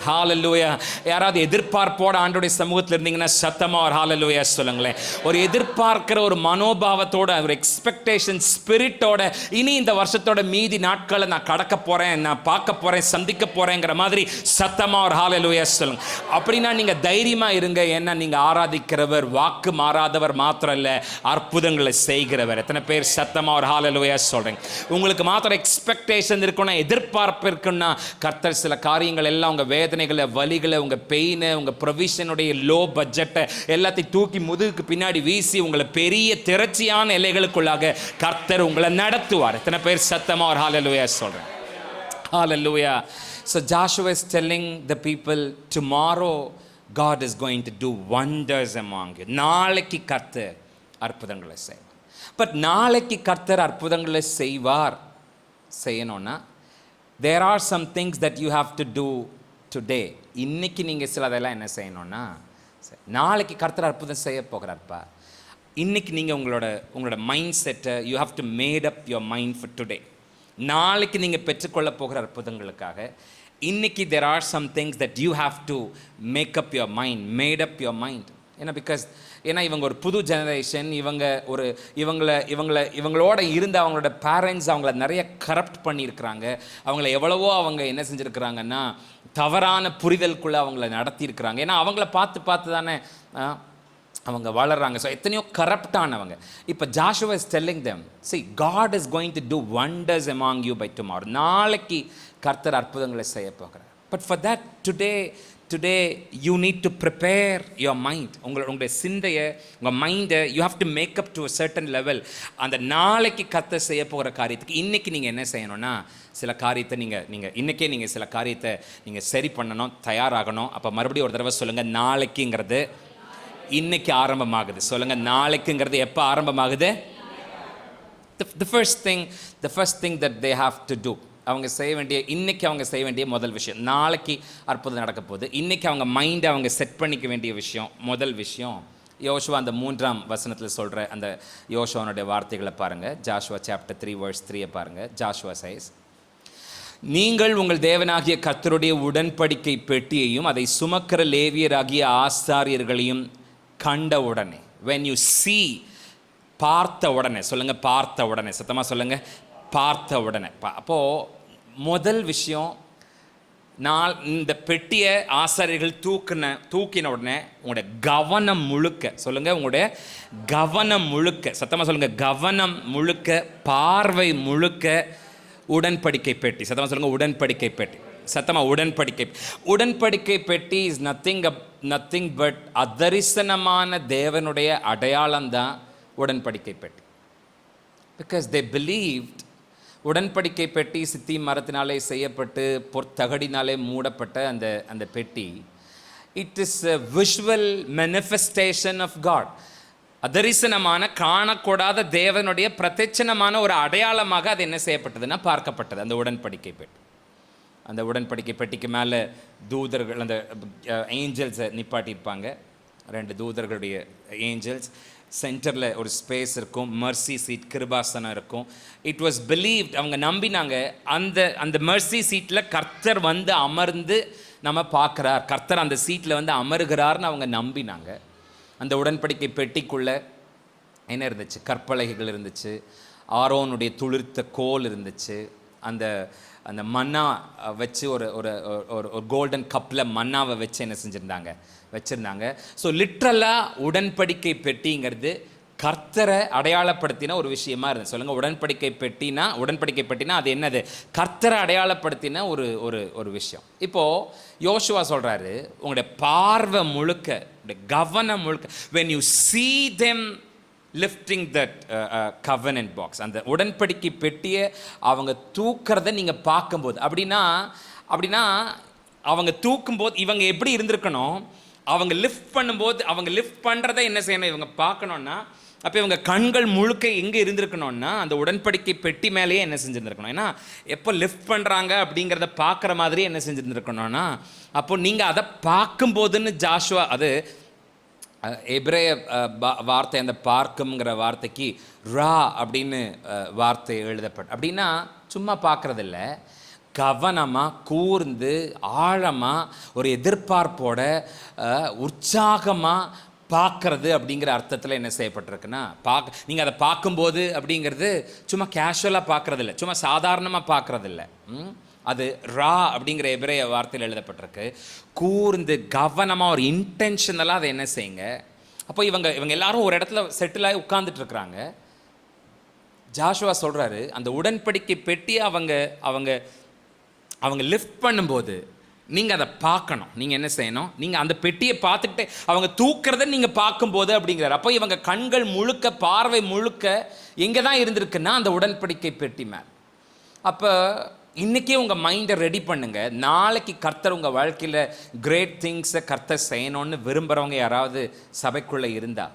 Speaker 1: ஹல்லேலூயா. யாராவது எதிர்பார்ப்போட ஆண்டவருடைய சமூகத்தில் இருந்தீங்கன்னா சத்தமா ஒரு ஹல்லேலூயா சொல்லுங்களேன். ஒரு எதிர்பார்க்கிற ஒரு மனோபாவத்தோட, ஒரு எக்ஸ்பெக்டேஷன் ஸ்பிரிட்டோட, இனி இந்த வருஷத்தோட மீதி நாட்களை நான் கடக்க போறேன், நான் பார்க்க போறேன், சந்திக்க போறேங்கிற மாதிரி சத்தமா ஒரு ஹல்லேலூயா சொல்லுங்க. அப்படின்னா நீங்க தைரியமா இருங்க. ஏன்னா நீங்க ஆராதிக்கிறவர் வாக்கு மாறாதவர் மாத்திரம் இல்ல, அற்புதங்களை செய்கிறவர். எத்தனை பேர் சத்தமா ஒரு ஹல்லேலூயா சொல்றீங்க? உங்களுக்கு மாத்திரம் எக்ஸ்பெக்டேஷன் இருக்குன்னா, எதிர்பார்ப்பு இருக்குன்னா, கர்த்தர் சில காரியங்கள் எல்லாம் உங்க வேதனைகளை, வலிகளை, உங்க பெயினை, உங்க ப்ரொவிஷனுடைய லோ பட்ஜெட்டை எல்லாத்தையும் தூக்கி முதுகுக்கு பின்னாடி வீசி உங்களை பெரிய திரட்சியான எல்லைகளுக்குள்ளாக கர்த்தர் உங்களை நடத்துவார். எத்தனை பேர் சத்தமா ஒரு ஹல்லேலூயா சொல்றேன்? ஹல்லேலூயா. So Joshua is telling the people, tomorrow God is going to do wonders among you. நாளைக்கு கர்த்தர் அற்புதங்களை செய்வார். பட் நாளைக்கு கர்த்தர் அற்புதங்களை செய்யணும்னா there are some things that you have to do today. இன்னைக்கு நீங்கள் சில அதெல்லாம் என்ன செய்யணும்னா, நாளைக்கு கர்த்தர் அற்புதம் செய்ய போகிறார்ப்பா. இன்னைக்கு நீங்கள் உங்களோட மைண்ட் செட்டை you have to made up your mind for today. நாளைக்கு நீங்கள் பெற்றுக்கொள்ள போகிற அற்புதங்களுக்காக இன்னைக்கு there are some things that you have to make up your mind, made up your mind. ஏன்னா இவங்க ஒரு புது ஜெனரேஷன், இவங்களோட இருந்த அவங்களோட பேரண்ட்ஸ் அவங்கள நிறைய கரப்ட் பண்ணியிருக்கிறாங்க. அவங்கள எவ்வளவோ அவங்க என்ன செஞ்சுருக்கிறாங்கன்னா தவறான புரிதலுக்குள்ளே அவங்கள நடத்தியிருக்கிறாங்க. ஏன்னா அவங்கள பார்த்து தானே அவங்க வளர்றாங்க. ஸோ எத்தனையோ கரப்டானவங்க. இப்போ Joshua is telling them, see, God is going to do wonders among you by tomorrow. நாளைக்கு கர்த்தர் அற்புதங்களை செய்ய போகிறார். But for that today you need to prepare your mind. உங்களுடைய சிந்தையை, உங்கள் மைண்டை you have to make up to a certain level. அந்த நாளைக்கு கர்த்தர் செய்ய போகிற காரியத்துக்கு இன்றைக்கி நீங்கள் என்ன செய்யணும்னா, சில காரியத்தை நீங்கள் சில காரியத்தை நீங்கள் சரி பண்ணணும், தயாராகணும். அப்போ மறுபடியும் ஒரு தடவை சொல்லுங்கள், நாளைக்குங்கிறது இன்னைக்கு ஆரம்பமாகுது. சொல்லுங்கள், நாளைக்குங்கிறது எப்போ ஆரம்பமாகுது? The first thing that they have to do, அவங்க செய்ய வேண்டிய முதல் விஷயம், நாளைக்கு அற்புதம் நடக்க போகுது, இன்னைக்கு அவங்க மைண்டை அவங்க செட் பண்ணிக்க வேண்டிய முதல் விஷயம் யோசுவா அந்த 3ஆம் வசனத்தில் சொல்கிற அந்த யோசுவானுடைய வார்த்தைகளை பாருங்கள். Joshua chapter 3 verse 3 பாருங்கள். Joshua says, நீங்கள் உங்கள் தேவனாகிய கர்த்தருடைய உடன்படிக்கை பெட்டியையும் அதை சுமக்கிற லேவியராகிய ஆசாரியர்களையும் கண்ட உடனே, when you see, பார்த்த உடனே, சொல்லுங்கள் பார்த்த உடனே, சத்தமாக சொல்லுங்கள் பார்த்த உடனே. அப்போது முதல் விஷயம், இந்த பெட்டியை ஆசாரியர்கள் தூக்கின உடனே உங்களுடைய கவனம் முழுக்க, சொல்லுங்கள் உங்களுடைய கவனம் முழுக்க, சத்தமாக சொல்லுங்கள் கவனம் முழுக்க, பார்வை முழுக்க உடன்படிக்கை பெட்டி, சத்தமாக சொல்லுங்கள் உடன்படிக்கை பெட்டி, சத்தமாக உடன்படிக்கை பெட்டி இஸ் நத்திங் பட் அதரிசனமான தேவனுடைய அடையாளம் தான் உடன்படிக்கை பெட்டி. பிகாஸ் தே பிலீவ்ட் உடன்படிக்கை பெட்டி சித்தி மரத்தினாலே செய்யப்பட்டு பொற்தகடினாலே மூடப்பட்ட அந்த பெட்டி, it is a visual manifestation of God. அதரிசனமான காணக்கூடாத தேவனுடைய பிரத்யட்சணமான ஒரு அடையாளமாக அது என்ன செய்யப்பட்டதுன்னா பார்க்கப்பட்டது அந்த உடன்படிக்கை பெட்டி. அந்த உடன்படிக்கை பெட்டிக்கு மேலே தூதர்கள், அந்த ஏஞ்சல்ஸை நிப்பாட்டியிருப்பாங்க, 2 தூதர்களுடைய ஏஞ்சல்ஸ். சென்டரில் ஒரு ஸ்பேஸ் இருக்கும், மர்சி சீட், கிருபாசனம் இருக்கும். இட் வாஸ் பிலீவ்ட், அவங்க நம்பினாங்க அந்த மர்சி சீட்டில் கர்த்தர் வந்து அமர்ந்து நம்ம பார்க்குறார், கர்த்தர் அந்த சீட்டில் வந்து அமருகிறார்னு அவங்க நம்பினாங்க. அந்த உடன்படிக்கை பெட்டிக்குள்ளே என்ன இருந்துச்சு? கற்பலகைகள் இருந்துச்சு, ஆரோனுடைய துளிர்த்த கோல் இருந்துச்சு, அந்த அந்த மன்னா வச்சு ஒரு ஒரு ஒரு கோல்டன் கப்பில் மன்னாவை வச்சு என்ன வச்சுருந்தாங்க. ஸோ லிட்ரலாக உடன்படிக்கை பெட்டிங்கிறது கர்த்தரை அடையாளப்படுத்தின ஒரு விஷயமா இருந்தது. சொல்லுங்கள், உடன்படிக்கை பெட்டினா அது என்னது? கர்த்தரை அடையாளப்படுத்தின ஒரு ஒரு ஒரு விஷயம். இப்போது யோசுவா சொல்கிறாரு, உங்களுடைய பார்வை முழுக்க, உங்களுடைய கவனம் முழுக்க, when you see them lifting that covenant box, அந்த உடன்படிக்கை பெட்டியை அவங்க தூக்கிறத நீங்கள் பார்க்கும்போது, அப்படின்னா அவங்க தூக்கும்போது இவங்க எப்படி இருந்திருக்கணும்? அவங்க லிஃப்ட் பண்ணும்போது, அவங்க லிஃப்ட் பண்ணுறத என்ன செய்யணும் இவங்க பார்க்கணுன்னா, அப்போ இவங்க கண்கள் முழுக்க எங்கே இருந்திருக்கணும்னா அந்த உடன்படிக்கை பெட்டி மேலேயே என்ன செஞ்சுருந்துருக்கணும். ஏன்னா எப்போ லிஃப்ட் பண்ணுறாங்க அப்படிங்கிறத பார்க்குற மாதிரியே என்ன செஞ்சுருந்துருக்கணும்னா, அப்போ நீங்கள் அதை பார்க்கும்போதுன்னு ஜாஷுவா, அது எபிரேய வார்த்தை, அந்த பார்க்குங்கிற வார்த்தைக்கு ரா அப்படின்னு வார்த்தை அப்படின்னா சும்மா பார்க்குறதில்ல, கவனமாக கூர்ந்து ஆழமாக ஒரு எதிர்பார்ப்போட உற்சாகமாக பார்க்கறது அப்படிங்கிற அர்த்தத்தில் என்ன செய்யப்பட்டிருக்குன்னா, நீங்கள் அதை பார்க்கும்போது அப்படிங்கிறது சும்மா கேஷுவலாக பார்க்குறதில்ல, சும்மா சாதாரணமாக பார்க்குறதில்ல. அது ரா அப்படிங்கிற எபிரேய வார்த்தையில் எழுதப்பட்டிருக்கு. கூர்ந்து கவனமாக ஒரு இன்டென்ஷனலாக அதை என்ன செய்யுங்க. அப்போ இவங்க எல்லாரும் ஒரு இடத்துல செட்டில் ஆகி உட்கார்ந்துட்டு இருக்கிறாங்க. ஜாஷுவா சொல்கிறாரு, அந்த உடன்படிக்கை பெட்டி அவங்க லிஃப்ட் பண்ணும்போது நீங்கள் அதை பார்க்கணும். நீங்கள் என்ன செய்யணும்? நீங்கள் அந்த பெட்டியை பார்த்துக்கிட்டே அவங்க தூக்கிறத நீங்கள் பார்க்கும்போது அப்படிங்கிறார். அப்போ இவங்க கண்கள் முழுக்க, பார்வை முழுக்க எங்கே தான் இருந்திருக்குன்னா அந்த உடன்படிக்கை பெட்டி மேல். அப்போ இன்றைக்கே உங்கள் மைண்டை ரெடி பண்ணுங்கள். நாளைக்கு கர்த்தர் உங்கள் வாழ்க்கையில் கிரேட் திங்ஸை கர்த்தர் செய்யணும்னு விரும்புகிறவங்க யாராவது சபைக்குள்ளே இருந்தால்,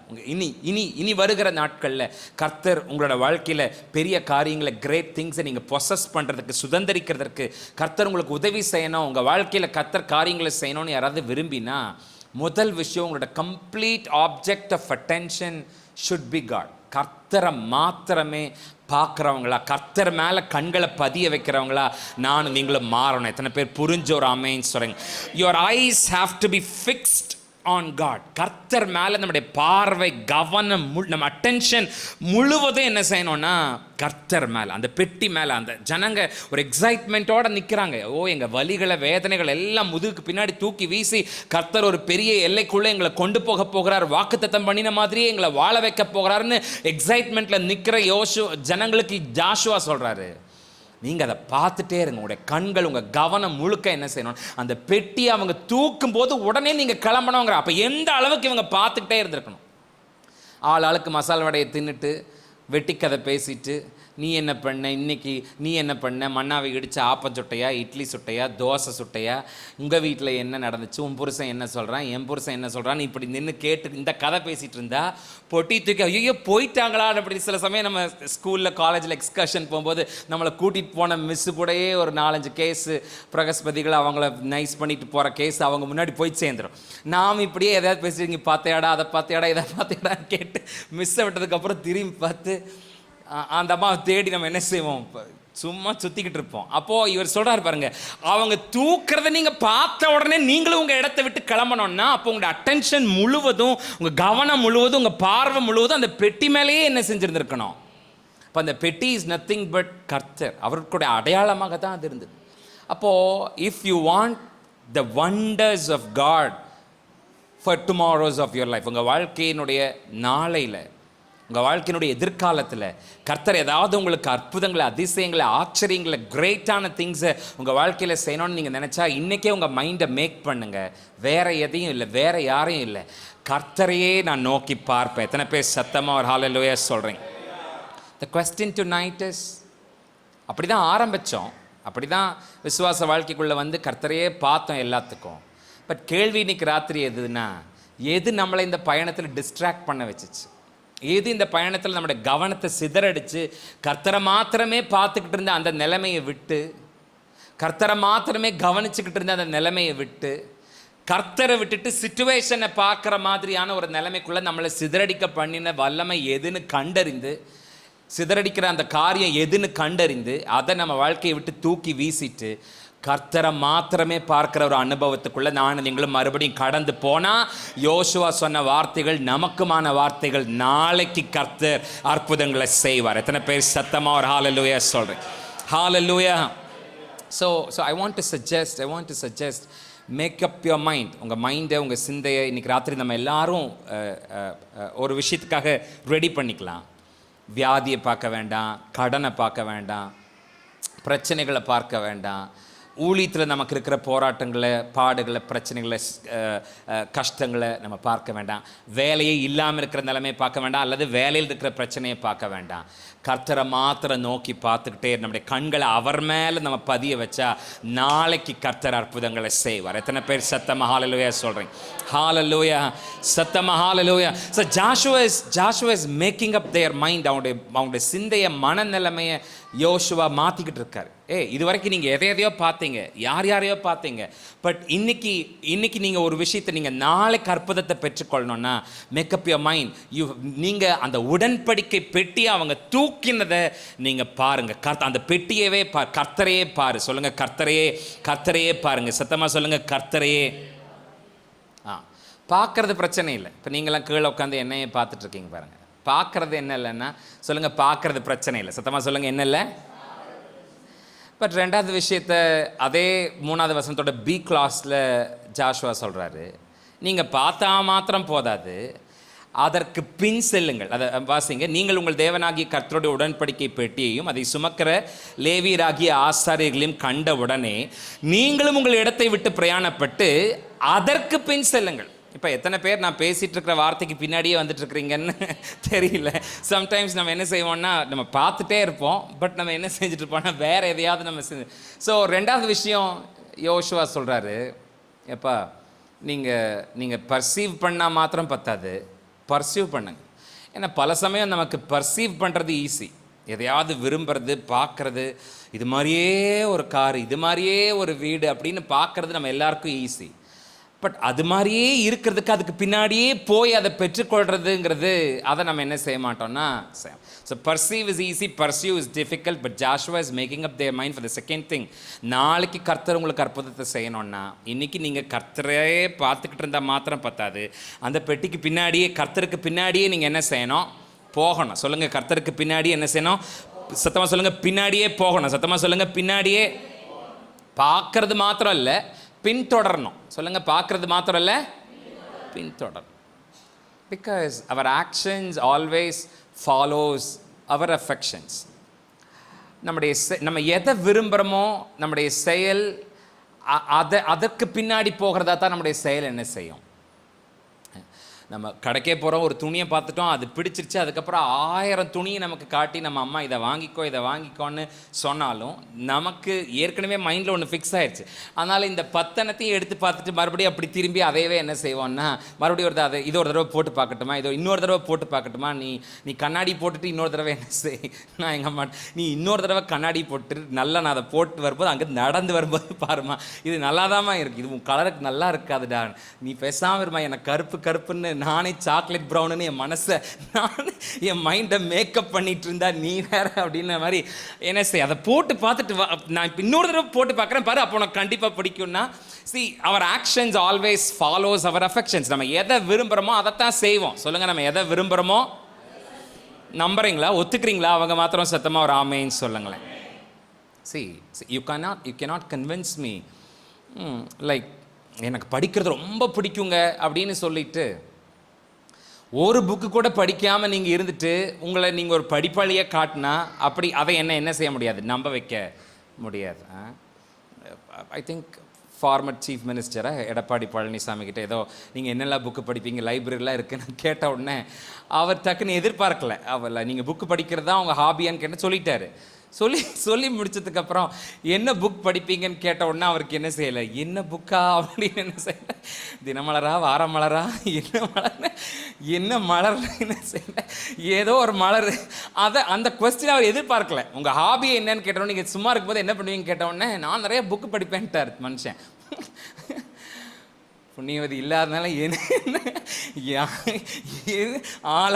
Speaker 1: இனி வருகிற நாட்களில் கர்த்தர் உங்களோட வாழ்க்கையில் பெரிய காரியங்களை, கிரேட் திங்ஸை நீங்கள் பொசஸ் பண்ணுறதுக்கு, சுதந்திரிக்கிறதுக்கு கர்த்தர் உங்களுக்கு உதவி செய்யணும், உங்கள் வாழ்க்கையில் கர்த்தர் காரியங்களை செய்யணும்னு யாராவது விரும்பினா, முதல் விஷயம், உங்களோட complete object of attention should be God. கர்த்தரை மாத்திரமே பார்க்குறவங்களா, கர்த்தர் மேலே கண்களை பதிய வைக்கிறவங்களா நானும் நீங்களும் மாறணும். எத்தனை பேர் புரிஞ்ச ஒரு ஆமென் சொல்கிறீங்க? Your eyes have to be fixed on God. கர்த்தர் மேலே நம்முடைய பார்வை, கவனம், நம்ம அட்டென்ஷன் முழுவதும் என்ன செய்யணும்னா கர்த்தர் மேலே, அந்த பெட்டி மேலே. அந்த ஜனங்க ஒரு எக்ஸைட்மெண்ட்டோடு நிற்கிறாங்க. எங்கள் வலிகளை, வேதனைகள் எல்லாம் முதுகுக்கு பின்னாடி தூக்கி வீசி கர்த்தர் ஒரு பெரிய எல்லைக்குள்ளே எங்களை கொண்டு போகிறார், வாக்குத்தத்தம் பண்ணின மாதிரியே எங்களை வாழ வைக்க போகிறாருன்னு எக்ஸைட்மெண்ட்டில் நிற்கிற ஜனங்களுக்கு ஜாஷுவா சொல்கிறாரு, நீங்கள் அதை பார்த்துட்டே இருங்க. உங்களுடைய கண்கள், உங்கள் கவனம் முழுக்க என்ன செய்யணும்? அந்த பெட்டியை அவங்க தூக்கும் போது உடனே நீங்கள் கிளம்பணுங்கிற. அப்போ எந்த அளவுக்கு இவங்க பார்த்துக்கிட்டே இருந்திருக்கணும்? ஆளுக்கு மசாலா வடையை தின்னுட்டு, வெட்டிக்கதை பேசிட்டு, நீ என்ன பண்ண இன்னைக்கு, நீ என்ன பண்ண, மண்ணாவை இடித்து ஆப்பம் சுட்டையா, இட்லி சுட்டையா, தோசை சுட்டையா, உங்கள் வீட்டில் என்ன நடந்துச்சு, உன் புருஷன் என்ன சொல்கிறான், என் புருஷன் என்ன சொல்கிறான், இப்படி நின்று கேட்டு இந்த கதை பேசிகிட்டு இருந்தா பொட்டி தூக்கி ஐயோ போயிட்டாங்களா. அப்படி சில சமயம் நம்ம ஸ்கூலில், காலேஜில் எக்ஸ்கர்ஷன் போகும்போது நம்மளை கூட்டிகிட்டு போன மிஸ்ஸு கூடயே ஒரு 4-5 கேஸு, பிரகஸ்பதிகள் அவங்கள நைஸ் பண்ணிட்டு போகிற கேஸ் அவங்க முன்னாடி போய் சேர்ந்துடும். நாம் இப்படியே எதாவது பேசிட்டு, பார்த்தையாடா, அதை பார்த்தையாடா, இதை பார்த்தையாடான்னு கேட்டு மிஸ்ஸை விட்டதுக்கப்புறம் திரும்பி பார்த்து அந்த அம்மாவை தேடி நம்ம என்ன செய்வோம்? சும்மா சுற்றிக்கிட்டு இருப்போம். அப்போது இவர் சொல்கிறார் பாருங்க, அவங்க தூக்கிறத நீங்கள் பார்த்த உடனே நீங்களும் உங்கள் இடத்த விட்டு கிளம்பணும்னா, அப்போ உங்களோட அட்டென்ஷன் முழுவதும், உங்கள் கவனம் முழுவதும், உங்கள் பார்வை முழுவதும் அந்த பெட்டி மேலேயே என்ன செஞ்சுருந்துருக்கணும். அப்போ அந்த பெட்டி இஸ் நத்திங் பட் கர்த்தர், அவர்களுடைய அடையாளமாக தான் அது இருந்தது. அப்போது if you want the wonders of God for tomorrows of your life, உங்கள் வாழ்க்கையினுடைய நாளையில், உங்கள் வாழ்க்கையினுடைய எதிர்காலத்தில் கர்த்தர் ஏதாவது உங்களுக்கு அற்புதங்களை, அதிசயங்களை, ஆச்சரியங்களை, கிரேட்டான திங்ஸை உங்கள் வாழ்க்கையில் செய்யணும்னு நீங்கள் நினச்சா இன்றைக்கே உங்கள் மைண்டை மேக் பண்ணுங்கள். வேறு எதையும் இல்லை, வேறு யாரையும் இல்லை, கர்த்தரையே நான் நோக்கி பார்ப்பேன். எத்தனை பேர் சத்தமாக ஒரு ஹல்லேலூயா சொல்கிறீங்க? The question to night is, அப்படி தான் ஆரம்பித்தோம், அப்படி தான் விசுவாச வாழ்க்கைக்குள்ளே வந்து கர்த்தரையே பார்த்தோம் எல்லாத்துக்கும். பட் கேள்வி இன்னைக்கு ராத்திரி எதுனா, எது நம்மளை இந்த பயணத்தில் டிஸ்ட்ராக்ட் பண்ண வச்சிச்சு? எது இந்த பயணத்தில் நம்முடைய கவனத்தை சிதறடிச்சு கர்த்தரை மாத்திரமே பார்த்துக்கிட்டு இருந்த அந்த நிலைமையை விட்டு, கர்த்தரை மாத்திரமே கவனிச்சுக்கிட்டு இருந்த அந்த நிலைமையை விட்டு, கர்த்தரை விட்டுட்டு சிச்சுவேஷனை பார்க்குற மாதிரியான ஒரு நிலைமைக்குள்ளே நம்மளை சிதறடிக்க பண்ணின வல்லமை எதுன்னு கண்டறிந்து, சிதறடிக்கிற அந்த காரியம் எதுன்னு கண்டறிந்து, அதை நம்ம வாழ்க்கையை விட்டு தூக்கி வீசிட்டு கர்த்தரை மாத்திரமே பார்க்கிற ஒரு அனுபவத்துக்குள்ள நான் நீங்களும் மறுபடியும் கடந்து போனால், யோசுவா சொன்ன வார்த்தைகள் நமக்குமான வார்த்தைகள். நாளைக்கு கர்த்தர் அற்புதங்களை செய்வார். எத்தனை பேர் சத்தமாக ஒரு ஹல்லேலூயா சொல்கிறேன்? Hallelujah. So I want to suggest make up your mind. உங்கள் மைண்டை, உங்கள் சிந்தையை இன்றைக்கி ராத்திரி நம்ம எல்லாரும் ஒரு விஷயத்துக்காக ரெடி பண்ணிக்கலாம். வியாதியை பார்க்க வேண்டாம், கடனை பார்க்க வேண்டாம், பிரச்சனைகளை பார்க்க வேண்டாம், ஊழியத்தில் நமக்கு இருக்கிற போராட்டங்களை, பாடுகளை, பிரச்சனைகளை, கஷ்டங்களை நம்ம பார்க்க வேண்டாம், வேலையே இல்லாமல் இருக்கிற நிலைமையை பார்க்க வேண்டாம், அல்லது வேலையில் இருக்கிற பிரச்சனையை பார்க்க வேண்டாம். கர்த்தரை மாத்திரம் நோக்கி பார்த்துக்கிட்டே நம்முடைய கண்களை அவர் மேலே நம்ம பதிய வச்சா நாளைக்கு கர்த்தர் அற்புதங்களை செய்வார். எத்தனை பேர் சத்தமா ஹல்லேலூயா சொல்கிறீங்க? ஹல்லேலூயா, சத்தமா hallelujah. So Joshua is making up their mind. அவங்களுடைய சிந்தைய மனநிலைமையை யோசுவா மாற்றிக்கிட்டு இருக்காரு. இது வரைக்கும் நீங்கள் எதையோ பார்த்தீங்க, யாரையோ பார்த்தீங்க. பட் இன்னைக்கு நீங்கள் ஒரு விஷயத்தை நீங்கள் நாளைக்கு அற்புதத்தை பெற்றுக்கொள்ளணும்னா மேக்கப் யுவர் மைண்ட். நீங்கள் அந்த உடன்படிக்கை பெட்டியை அவங்க தூக்கினதை நீங்கள் பாருங்கள். அந்த பெட்டியவே கர்த்தரையே பாரு. சொல்லுங்கள், கர்த்தரையே பாருங்கள். சத்தமாக சொல்லுங்கள், கர்த்தரையே. பார்க்கறது பிரச்சனை இல்லை. இப்போ நீங்களாம் கீழே உட்காந்து என்னையே பார்த்துட்ருக்கீங்க பாருங்கள். பார்க்கறது என்ன இல்லைன்னா சொல்லுங்கள், பார்க்கறது பிரச்சனை இல்லை. சத்தமாக சொல்லுங்கள், என்ன இல்லை. பட் ரெண்டாவது விஷயத்த அதே 3வது வசனத்தோட பி கிளாஸில் ஜாஷுவா சொல்கிறாரு, நீங்கள் பார்த்தா மாத்திரம் போதாது, அதற்கு பின் செல்லுங்கள். அதை வாசிங்க. நீங்கள் உங்கள் தேவனாகிய கர்த்தருடைய உடன்படிக்கை பெட்டியையும் அதை சுமக்கிற லேவியராகிய ஆசாரியர்களையும் கண்ட உடனே நீங்களும் உங்கள் இடத்தை விட்டு பிரயாணப்பட்டு அதற்கு பின் செல்லுங்கள். இப்போ எத்தனை பேர் நான் பேசிகிட்டு இருக்கிற வார்த்தைக்கு பின்னாடியே வந்துட்டுருக்குறீங்கன்னு தெரியல. சம்டைம்ஸ் நம்ம என்ன செய்வோம்னா நம்ம பார்த்துட்டே இருப்போம், பட் நம்ம என்ன செஞ்சுட்டு இருப்போம்னா வேறு எதையாவது நம்ம ஸோ ரெண்டாவது விஷயம் யோசுவா சொல்கிறாரு, எப்பா நீங்கள் பர்சீவ் பண்ணால் மாத்திரம் பத்தாது, பர்சீவ் பண்ணுங்க. ஏன்னா பல சமயம் நமக்கு பர்சீவ் பண்ணுறது ஈஸி. எதையாவது விரும்புறது, பார்க்குறது, இது மாதிரியே ஒரு கார், இது மாதிரியே ஒரு வீடு அப்படின்னு பார்க்குறது நம்ம எல்லாருக்கும் ஈஸி. பட் அது மாதிரியே இருக்கிறதுக்கு அதுக்கு பின்னாடியே போய் அதை பெற்றுக்கொள்கிறதுங்கிறது அதை நம்ம என்ன செய்ய மாட்டோம்னா so perceive is easy, perceive is difficult. But Joshua is making up their mind for the second thing. நாளைக்கு கர்த்தர் உங்களுக்கு அற்புதத்தை செய்யணும்னா இன்றைக்கி நீங்கள் கர்த்தரே பார்த்துக்கிட்டு இருந்தால் மாத்திரம் பத்தாது, அந்த பெட்டிக்கு பின்னாடியே, கர்த்தருக்கு பின்னாடியே நீங்கள் என்ன செய்யணும்? போகணும். சொல்லுங்கள், கர்த்தருக்கு பின்னாடியே என்ன செய்யணும்? சத்தமாக சொல்லுங்கள், பின்னாடியே போகணும். சத்தமாக சொல்லுங்கள், பின்னாடியே. பார்க்கறது மாத்திரம் இல்லை, பின்தொடரணும். சொல்லுங்கள், பார்க்கறது மாத்திரம் இல்லை, பின்தொடரணும். Because our actions always follows our affections. நம்ம எதை விரும்புகிறோமோ நம்முடைய செயல் அதற்கு பின்னாடி போகிறதா தான் நம்முடைய செயல் என்ன செய்யும். நம்ம கடைக்கே போகிறோம், ஒரு துணியை பார்த்துட்டோம், அது பிடிச்சிருச்சு, அதுக்கப்புறம் 1000 துணியை நமக்கு காட்டி நம்ம அம்மா இதை வாங்கிக்கோன்னு சொன்னாலும் நமக்கு ஏற்கனவே மைண்டில் ஒன்று ஃபிக்ஸ் ஆகிடுச்சு. அதனால் இந்த 10 எடுத்து பார்த்துட்டு மறுபடியும் அப்படி திரும்பி அதையவே என்ன செய்வோன்னா மறுபடியும் இது ஒரு தடவை போட்டு பார்க்கட்டுமா, இன்னொரு தடவை போட்டு பார்க்கட்டுமா, நீ கண்ணாடி போட்டுட்டு இன்னொரு தடவை என்ன செய், நான் எங்கள் அம்மா நீ இன்னொரு தடவை கண்ணாடி போட்டு நல்லா நான் அதை போட்டு வரும்போது அங்கே நடந்து வரும்போது பாருமா இது நல்லாதாம்மா இருக்குது, இது உன் கலருக்கு நல்லா இருக்காதுடா, நீ பேசாமல் இருமா, எனக்கு கருப்புன்னு நானே சாக்லேட் ப்ரௌனுன்னு என் மனசை என் மைண்டை மேக்கப் பண்ணிட்டு இருந்தா நீ வேற அப்படின்ன மாதிரி என்ன செய்ய, அதை போட்டு பார்த்துட்டு நான் இன்னொரு தடவை போட்டு பார்க்குறேன் பாரு, அப்போ உனக்கு கண்டிப்பாக பிடிக்கும்னா. See, our actions always follows our affections. நம்ம எதை விரும்புகிறோமோ அதைத்தான் செய்வோம். சொல்லுங்கள், நம்ம எதை விரும்புகிறோமோ நம்புறீங்களா, ஒத்துக்கிறீங்களா? அவங்க மாத்திரம் சத்தமாக ஒரு ஆமேன்னு சொல்லுங்களேன். See, you cannot convince me like எனக்கு படிக்கிறது ரொம்ப பிடிக்குங்க அப்படின்னு சொல்லிட்டு ஒரு புக்கு கூட படிக்காமல் நீங்கள் இருந்துட்டு உங்களை நீங்கள் ஒரு படிப்பாளியை காட்டினா அப்படி அதை என்ன செய்ய முடியாது, நம்ப வைக்க முடியாது. ஐ திங்க் ஃபார்மர் சீஃப் மினிஸ்டராக எடப்பாடி பழனிசாமி கிட்ட ஏதோ நீங்கள் என்னெல்லாம் புக்கு படிப்பீங்க, லைப்ரரிலாம் இருக்குன்னு கேட்ட உடனே அவர் டக்குன்னு எதிர்பார்க்கல, அவள் நீங்கள் புக்கு படிக்கிறது தான் அவங்க ஹாபியான்னு கேட்டு சொல்லிட்டாரு. சொல்லி முடிச்சதுக்கப்புறம் என்ன புக் படிப்பீங்கன்னு கேட்ட உடனே அவருக்கு என்ன செய்யலை, என்ன புக்கா அப்படின்னு என்ன செய்யலை, தினமலரா வாரமலரா என்ன மலர் என்ன செய்யலை, ஏதோ ஒரு மலர். அந்த கொஸ்டின் அவர் எதிர்பார்க்கல. உங்கள் ஹாபி என்னன்னு கேட்டோன்னே நீங்கள் சும்மா இருக்கும்போது என்ன பண்ணுவீங்கன்னு கேட்டவுடனே நான் நிறைய புக்கு படிப்பேன்ட்டார் மனுஷன். புண்ணியவதி இல்லாதனால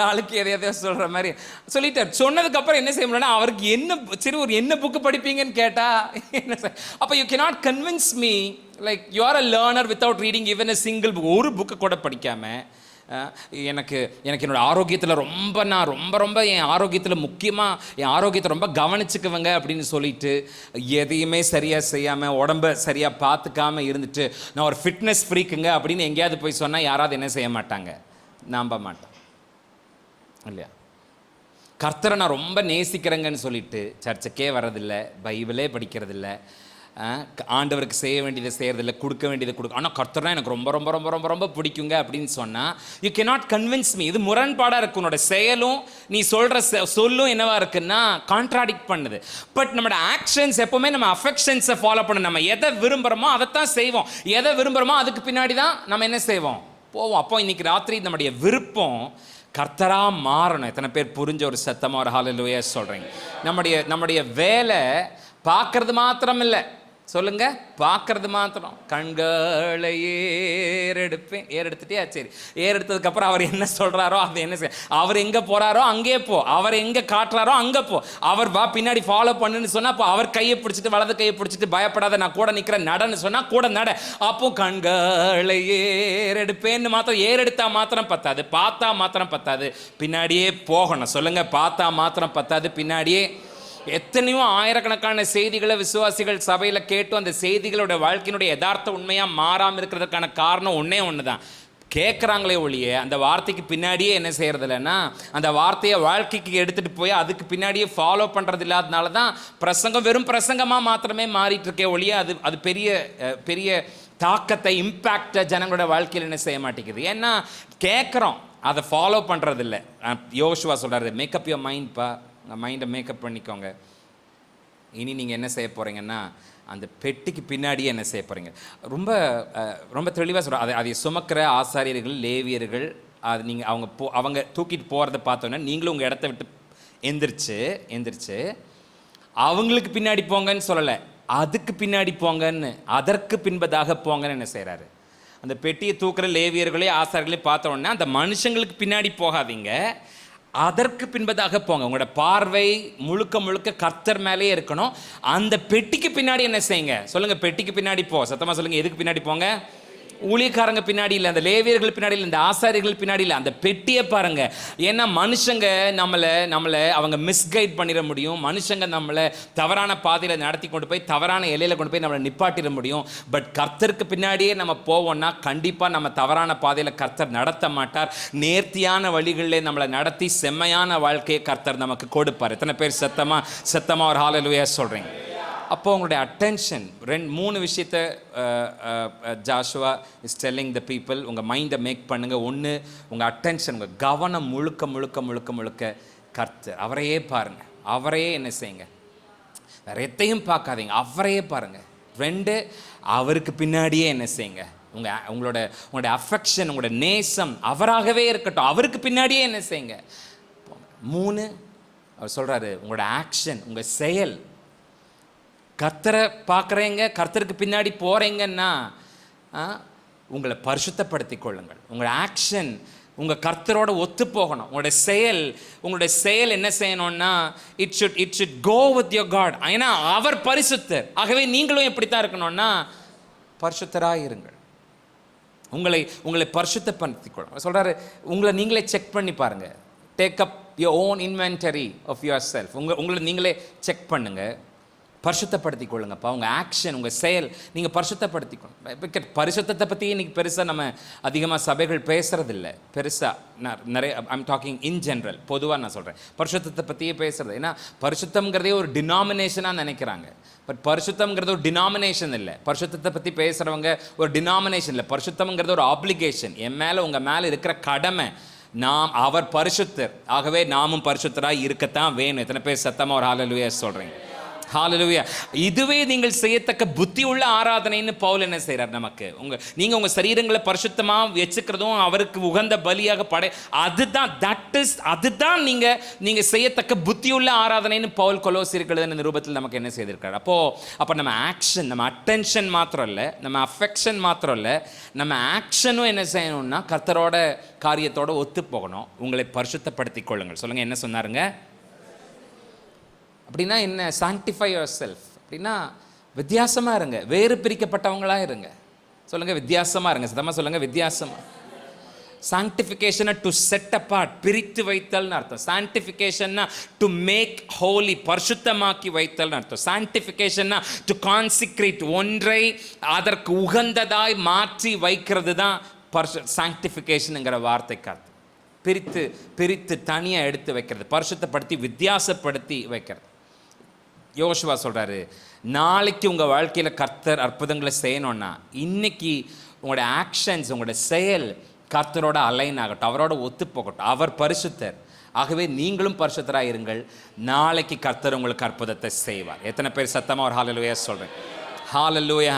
Speaker 1: ஆளுக்கு எதையோ சொல்கிற மாதிரி சொல்லிட்டார். சொன்னதுக்கப்புறம் என்ன செய்ய முடியலன்னா அவருக்கு என்ன புக்கு படிப்பீங்கன்னு கேட்டால் என்ன சார், அப்போ you cannot convince me like you are a learner without reading even a single book. ஒரு புக்கு கூட படிக்காமல் எனக்கு எனக்கு என்னோடய ஆரோக்கியத்தில் நான் ரொம்ப என் ஆரோக்கியத்தில் முக்கியமாக என் ஆரோக்கியத்தை ரொம்ப கவனிச்சுக்குவேங்க அப்படின்னு சொல்லிட்டு எதையுமே சரியாக செய்யாமல் உடம்பை சரியாக பார்த்துக்காமல் இருந்துட்டு நான் ஒரு ஃபிட்னஸ் ஃப்ரீக்குங்க அப்படின்னு எங்கேயாவது போய் சொன்னால் யாராவது என்ன செய்ய மாட்டாங்க, நம்ப மாட்டான் இல்லையா? கர்த்தரை நான் ரொம்ப நேசிக்கிறேங்கன்னு சொல்லிட்டு சர்ச்சைக்கே வர்றதில்லை, பைபிளே படிக்கிறதில்ல, ஆண்டவருக்கு செய்ய வேண்டியதை செய்கிறதில்ல, கொடுக்க வேண்டியதை கொடுக்க, ஆனால் கர்த்தர்னா எனக்கு ரொம்ப ரொம்ப ரொம்ப ரொம்ப ரொம்ப பிடிக்குங்க அப்படின்னு சொன்னால் யூ கேனாட் கன்வின்ஸ் மீ. இது முரண்பாடாக இருக்கு. உன்னோட செயலும் நீ சொல்கிற சொல்லும் என்னவா இருக்குன்னா கான்ட்ராடிக்ட் பண்ணுது. பட் நம்மளோட ஆக்ஷன்ஸ் எப்போவுமே நம்ம அஃபெக்ஷன்ஸை ஃபாலோ பண்ணணும். நம்ம எதை விரும்புகிறோமோ அதைத்தான் செய்வோம். எதை விரும்புகிறோமோ அதுக்கு பின்னாடி தான் நம்ம என்ன செய்வோம், போவோம். அப்போ இன்னைக்கு ராத்திரி நம்முடைய விருப்பம் கர்த்தரா மாறணும். எத்தனை பேர் புரிஞ்ச ஒரு சத்தமாக ஒரு ஹல்லேலூயா சொல்கிறீங்க? நம்முடைய வேலை பார்க்கறது மாத்திரம் இல்லை, சொல்லுங்க, பார்க்கறது மாத்திரம். கண்களை ஏறெடுத்துட்டே சரி, ஏறெடுத்ததுக்கப்புறம் அவர் என்ன சொல்கிறாரோ அது என்ன செய்ய, அவர் எங்கே போகிறாரோ அங்கே போ, அவர் எங்கே காட்டுறாரோ அங்கே போ, அவர் வா பின்னாடி ஃபாலோ பண்ணுன்னு சொன்னால் அப்போ அவர் கையை பிடிச்சிட்டு வலது கையை பிடிச்சிட்டு பயப்படாத நான் கூட நிற்கிறேன் நடன்னு சொன்னால் கூட நட. அப்போ கண்களை ஏறெடுப்பேன்னு மாத்திரம் ஏறெடுத்தா மாத்திரம் பத்தாது, பார்த்தா மாத்திரம் பத்தாது, பின்னாடியே போகணும். சொல்லுங்க, பார்த்தா மாத்திரம் பத்தாது, பின்னாடியே. எத்தனையோ ஆயிரக்கணக்கான செய்திகளை விசுவாசிகள் சபையில் கேட்டும் அந்த செய்திகளோட வாழ்க்கையினுடைய யதார்த்த உண்மையாக மாறாமல் இருக்கிறதுக்கான காரணம் ஒன்று தான். கேட்குறாங்களே ஒழிய அந்த வார்த்தைக்கு பின்னாடியே என்ன செய்கிறது இல்லைன்னா அந்த வார்த்தையை வாழ்க்கைக்கு எடுத்துகிட்டு போய் அதுக்கு பின்னாடியே ஃபாலோ பண்ணுறது இல்லாதனால தான் பிரசங்கம் வெறும் பிரசங்கமாக மாத்திரமே மாறிட்டு இருக்கே ஒழிய அது பெரிய பெரிய தாக்கத்தை, இம்பேக்டை ஜனங்களோட வாழ்க்கையில் என்ன செய்ய மாட்டேங்குது. ஏன்னா கேட்குறோம், அதை ஃபாலோ பண்ணுறதில்ல. யோசுவா சொல்கிறாரு, மேக்கப் யுவர் மைண்ட்ப்பா, மைண்டை மேக்கப் பண்ணிக்கோங்க. இனி நீங்கள் என்ன செய்ய போகிறீங்கன்னா அந்த பெட்டிக்கு பின்னாடியே என்ன செய்ய போகிறீங்க. ரொம்ப ரொம்ப தெளிவாக சொல்கிறோம். அதை சுமக்கிற ஆசாரியர்கள், லேவியர்கள், அது நீங்கள் அவங்க தூக்கிட்டு போகிறத பார்த்தோன்னா நீங்களும் உங்கள் இடத்த விட்டு எந்திரிச்சு அவங்களுக்கு பின்னாடி போங்கன்னு சொல்லலை, அதுக்கு பின்னாடி போங்கன்னு, அதற்கு பின்பதாக போங்கன்னு என்ன செய்கிறாரு. அந்த பெட்டியை தூக்குற லேவியர்களே ஆசாரியர்களே பார்த்த உடனே அந்த மனுஷங்களுக்கு பின்னாடி போகாதீங்க, அதற்கு பின்பதாக போங்க. உங்களோட பார்வை முழுக்க கர்த்தர் மேலேயே இருக்கணும். அந்த பெட்டிக்கு பின்னாடி என்ன செய்யுங்க, சொல்லுங்க, பெட்டிக்கு பின்னாடி போ. சத்தமா சொல்லுங்க, எதுக்கு பின்னாடி போங்க? ஊழியக்காரங்க பின்னாடி இல்லை, அந்த லேவியர்கள் பின்னாடி இல்லை, இந்த ஆசாரியர்கள் பின்னாடி இல்லை, அந்த பெட்டியை பாருங்க. ஏன்னா மனுஷங்க நம்மளை அவங்க மிஸ்கைட் பண்ணிட முடியும். மனுஷங்க நம்மளை தவறான பாதையில் நடத்தி கொண்டு போய் தவறான எல்லையில் கொண்டு போய் நம்மளை நிப்பாட்டிட முடியும். பட் கர்த்தருக்கு பின்னாடியே நம்ம போவோம்னா கண்டிப்பாக நம்ம தவறான பாதையில் கர்த்தர் நடத்த மாட்டார். நேர்த்தியான வழிகளில் நம்மளை நடத்தி செம்மையான வாழ்க்கையை கர்த்தர் நமக்கு கொடுப்பார். எத்தனை பேர் சத்தமாக ஒரு ஹல்லேலூயா சொல்கிறீங்க? அப்போ உங்களுடைய அட்டென்ஷன் 3 விஷயத்தை Joshua is telling the people. உங்கள் மைண்டை மேக் பண்ணுங்கள். ஒன்று, உங்கள் அட்டென்ஷன், உங்கள் கவனம் முழுக்க கர்த்தர், அவரையே பாருங்கள், அவரையே என்ன செய்யுங்க, வேறு எத்தையும் பார்க்காதீங்க, அவரையே பாருங்கள். 2, அவருக்கு பின்னாடியே என்ன செய்யுங்க, உங்களோட அஃபெக்ஷன், உங்களோட நேசம் அவராகவே இருக்கட்டும், அவருக்கு பின்னாடியே என்ன செய்யுங்க. 3, அவர் சொல்கிறாரு, உங்களோட ஆக்ஷன், உங்கள் செயல், கர்த்தரை பார்க்குறீங்க, கர்த்தருக்கு பின்னாடி போகிறீங்கன்னா உங்களை பரிசுத்தப்படுத்தி கொள்ளுங்கள். உங்களோட ஆக்ஷன் உங்கள் கர்த்தரோட ஒத்து போகணும். உங்களுடைய செயல் என்ன செய்யணும்னா it should go with your God. ஏன்னா அவர் பரிசுத்தர். ஆகவே நீங்களும் எப்படித்தான் இருக்கணும்னா பரிசுத்தராக இருங்கள். உங்களை பரிசுத்தப்படுத்தி கொள்ளுங்கள். சொல்கிறாரு, உங்களை நீங்களே செக் பண்ணி பாருங்கள். Take up your own inventory of yourself. உங்களை நீங்களே செக் பண்ணுங்கள், பரிசுத்தப்படுத்தி கொள்ளுங்கப்பா. உங்கள் ஆக்ஷன், உங்கள் செயல் நீங்கள் பரிசுத்தப்படுத்திக்கணும். பரிசுத்தத்தை பற்றி இன்றைக்கி பெருசாக நம்ம அதிகமாக சபைகள் பேசுகிறதில்ல. பெருசாக நிறைய ஐம் டாக்கிங் இன் ஜென்ரல், பொதுவாக நான் சொல்கிறேன், பரிசுத்தத்தை பற்றியே பேசுகிறது. ஏன்னா பரிசுத்தம்ங்கிறதே ஒரு டினாமினேஷனாக நினைக்கிறாங்க. பட் பரிசுத்தம்ங்கிறது ஒரு டினாமினேஷன் இல்லை. பரிசுத்தத்தை பற்றி பேசுகிறவங்க ஒரு டினாமினேஷன் இல்லை. பரிசுத்தம்ங்கிறது ஒரு ஆப்ளிகேஷன். என் மேலே உங்கள் மேலே இருக்கிற கடமை. அவர் பரிசுத்தர், ஆகவே நாமும் பரிசுத்தராக இருக்கத்தான் வேணும். எத்தனை பேர் சத்தமாக ஒரு ஹல்லேலூயா சொல்கிறீங்க? ஹல்லேலூயா. இதுவே நீங்கள் செய்யத்தக்க புத்தி உள்ள ஆராதனைன்னு பவுல் என்ன செய்கிறார் நமக்கு. நீங்கள் உங்கள் சரீரங்களை பரிசுத்தமாக வச்சுக்கிறதும் அவருக்கு உகந்த பலியாக அதுதான் நீங்கள் செய்யத்தக்க புத்தி உள்ள ஆராதனைன்னு பவுல் கொலோசியர்கள் நிருபத்தில் நமக்கு என்ன செய்திருக்கார். அப்போ நம்ம ஆக்ஷன், நம்ம அட்டென்ஷன் மாத்திரம் இல்லை, நம்ம அஃபெக்ஷன் மாத்திரம் இல்லை, நம்ம ஆக்ஷனும் என்ன செய்யணும்னா கர்த்தரோட காரியத்தோடு ஒத்து போகணும். உங்களை பரிசுத்தப்படுத்திக் கொள்ளுங்கள். சொல்லுங்கள், என்ன சொன்னாருங்க? அப்படின்னா என்ன? Sanctify your self. அப்படின்னா வித்தியாசமாக இருங்க, வேறு பிரிக்கப்பட்டவங்களாக இருங்க. சொல்லுங்கள், வித்தியாசமாக இருங்க. சத்தமாக சொல்லுங்கள், வித்தியாசமாக. சாங்டிஃபிகேஷனை டு செட் அப்பார்ட், பிரித்து வைத்தல்னு அர்த்தம். சாங்டிஃபிகேஷன்னா டு மேக் ஹோலி, பரிசுத்தமாக்கி வைத்தல்னு அர்த்தம். சாங்டிஃபிகேஷன்னா டு கான்சிக்ரேட், ஒன்றை அதற்கு உகந்ததாய் மாற்றி வைக்கிறது தான் சாங்டிஃபிகேஷனுங்கிற வார்த்தைக்கு அர்த்தம். பிரித்து பிரித்து தனியாக எடுத்து வைக்கிறது, பரிசுத்தப்படுத்தி வித்தியாசப்படுத்தி வைக்கிறது. யோசுவா சொல்கிறாரு, நாளைக்கு உங்கள் வாழ்க்கையில் கர்த்தர் அற்புதங்களை செய்யணும்னா இன்னைக்கு உங்களோட ஆக்ஷன்ஸ், உங்களோட செயல் கர்த்தரோட அலைன் ஆகட்டும், அவரோட ஒத்து போகட்டும். அவர் பரிசுத்தர், ஆகவே நீங்களும் பரிசுத்தராக இருங்கள். நாளைக்கு கர்த்தர் உங்களுக்கு அற்புதத்தை செய்வார். எத்தனை பேர் சத்தமாக ஒரு ஹல்லேலூயா சொல்கிறேன்? ஹல்லேலூயா.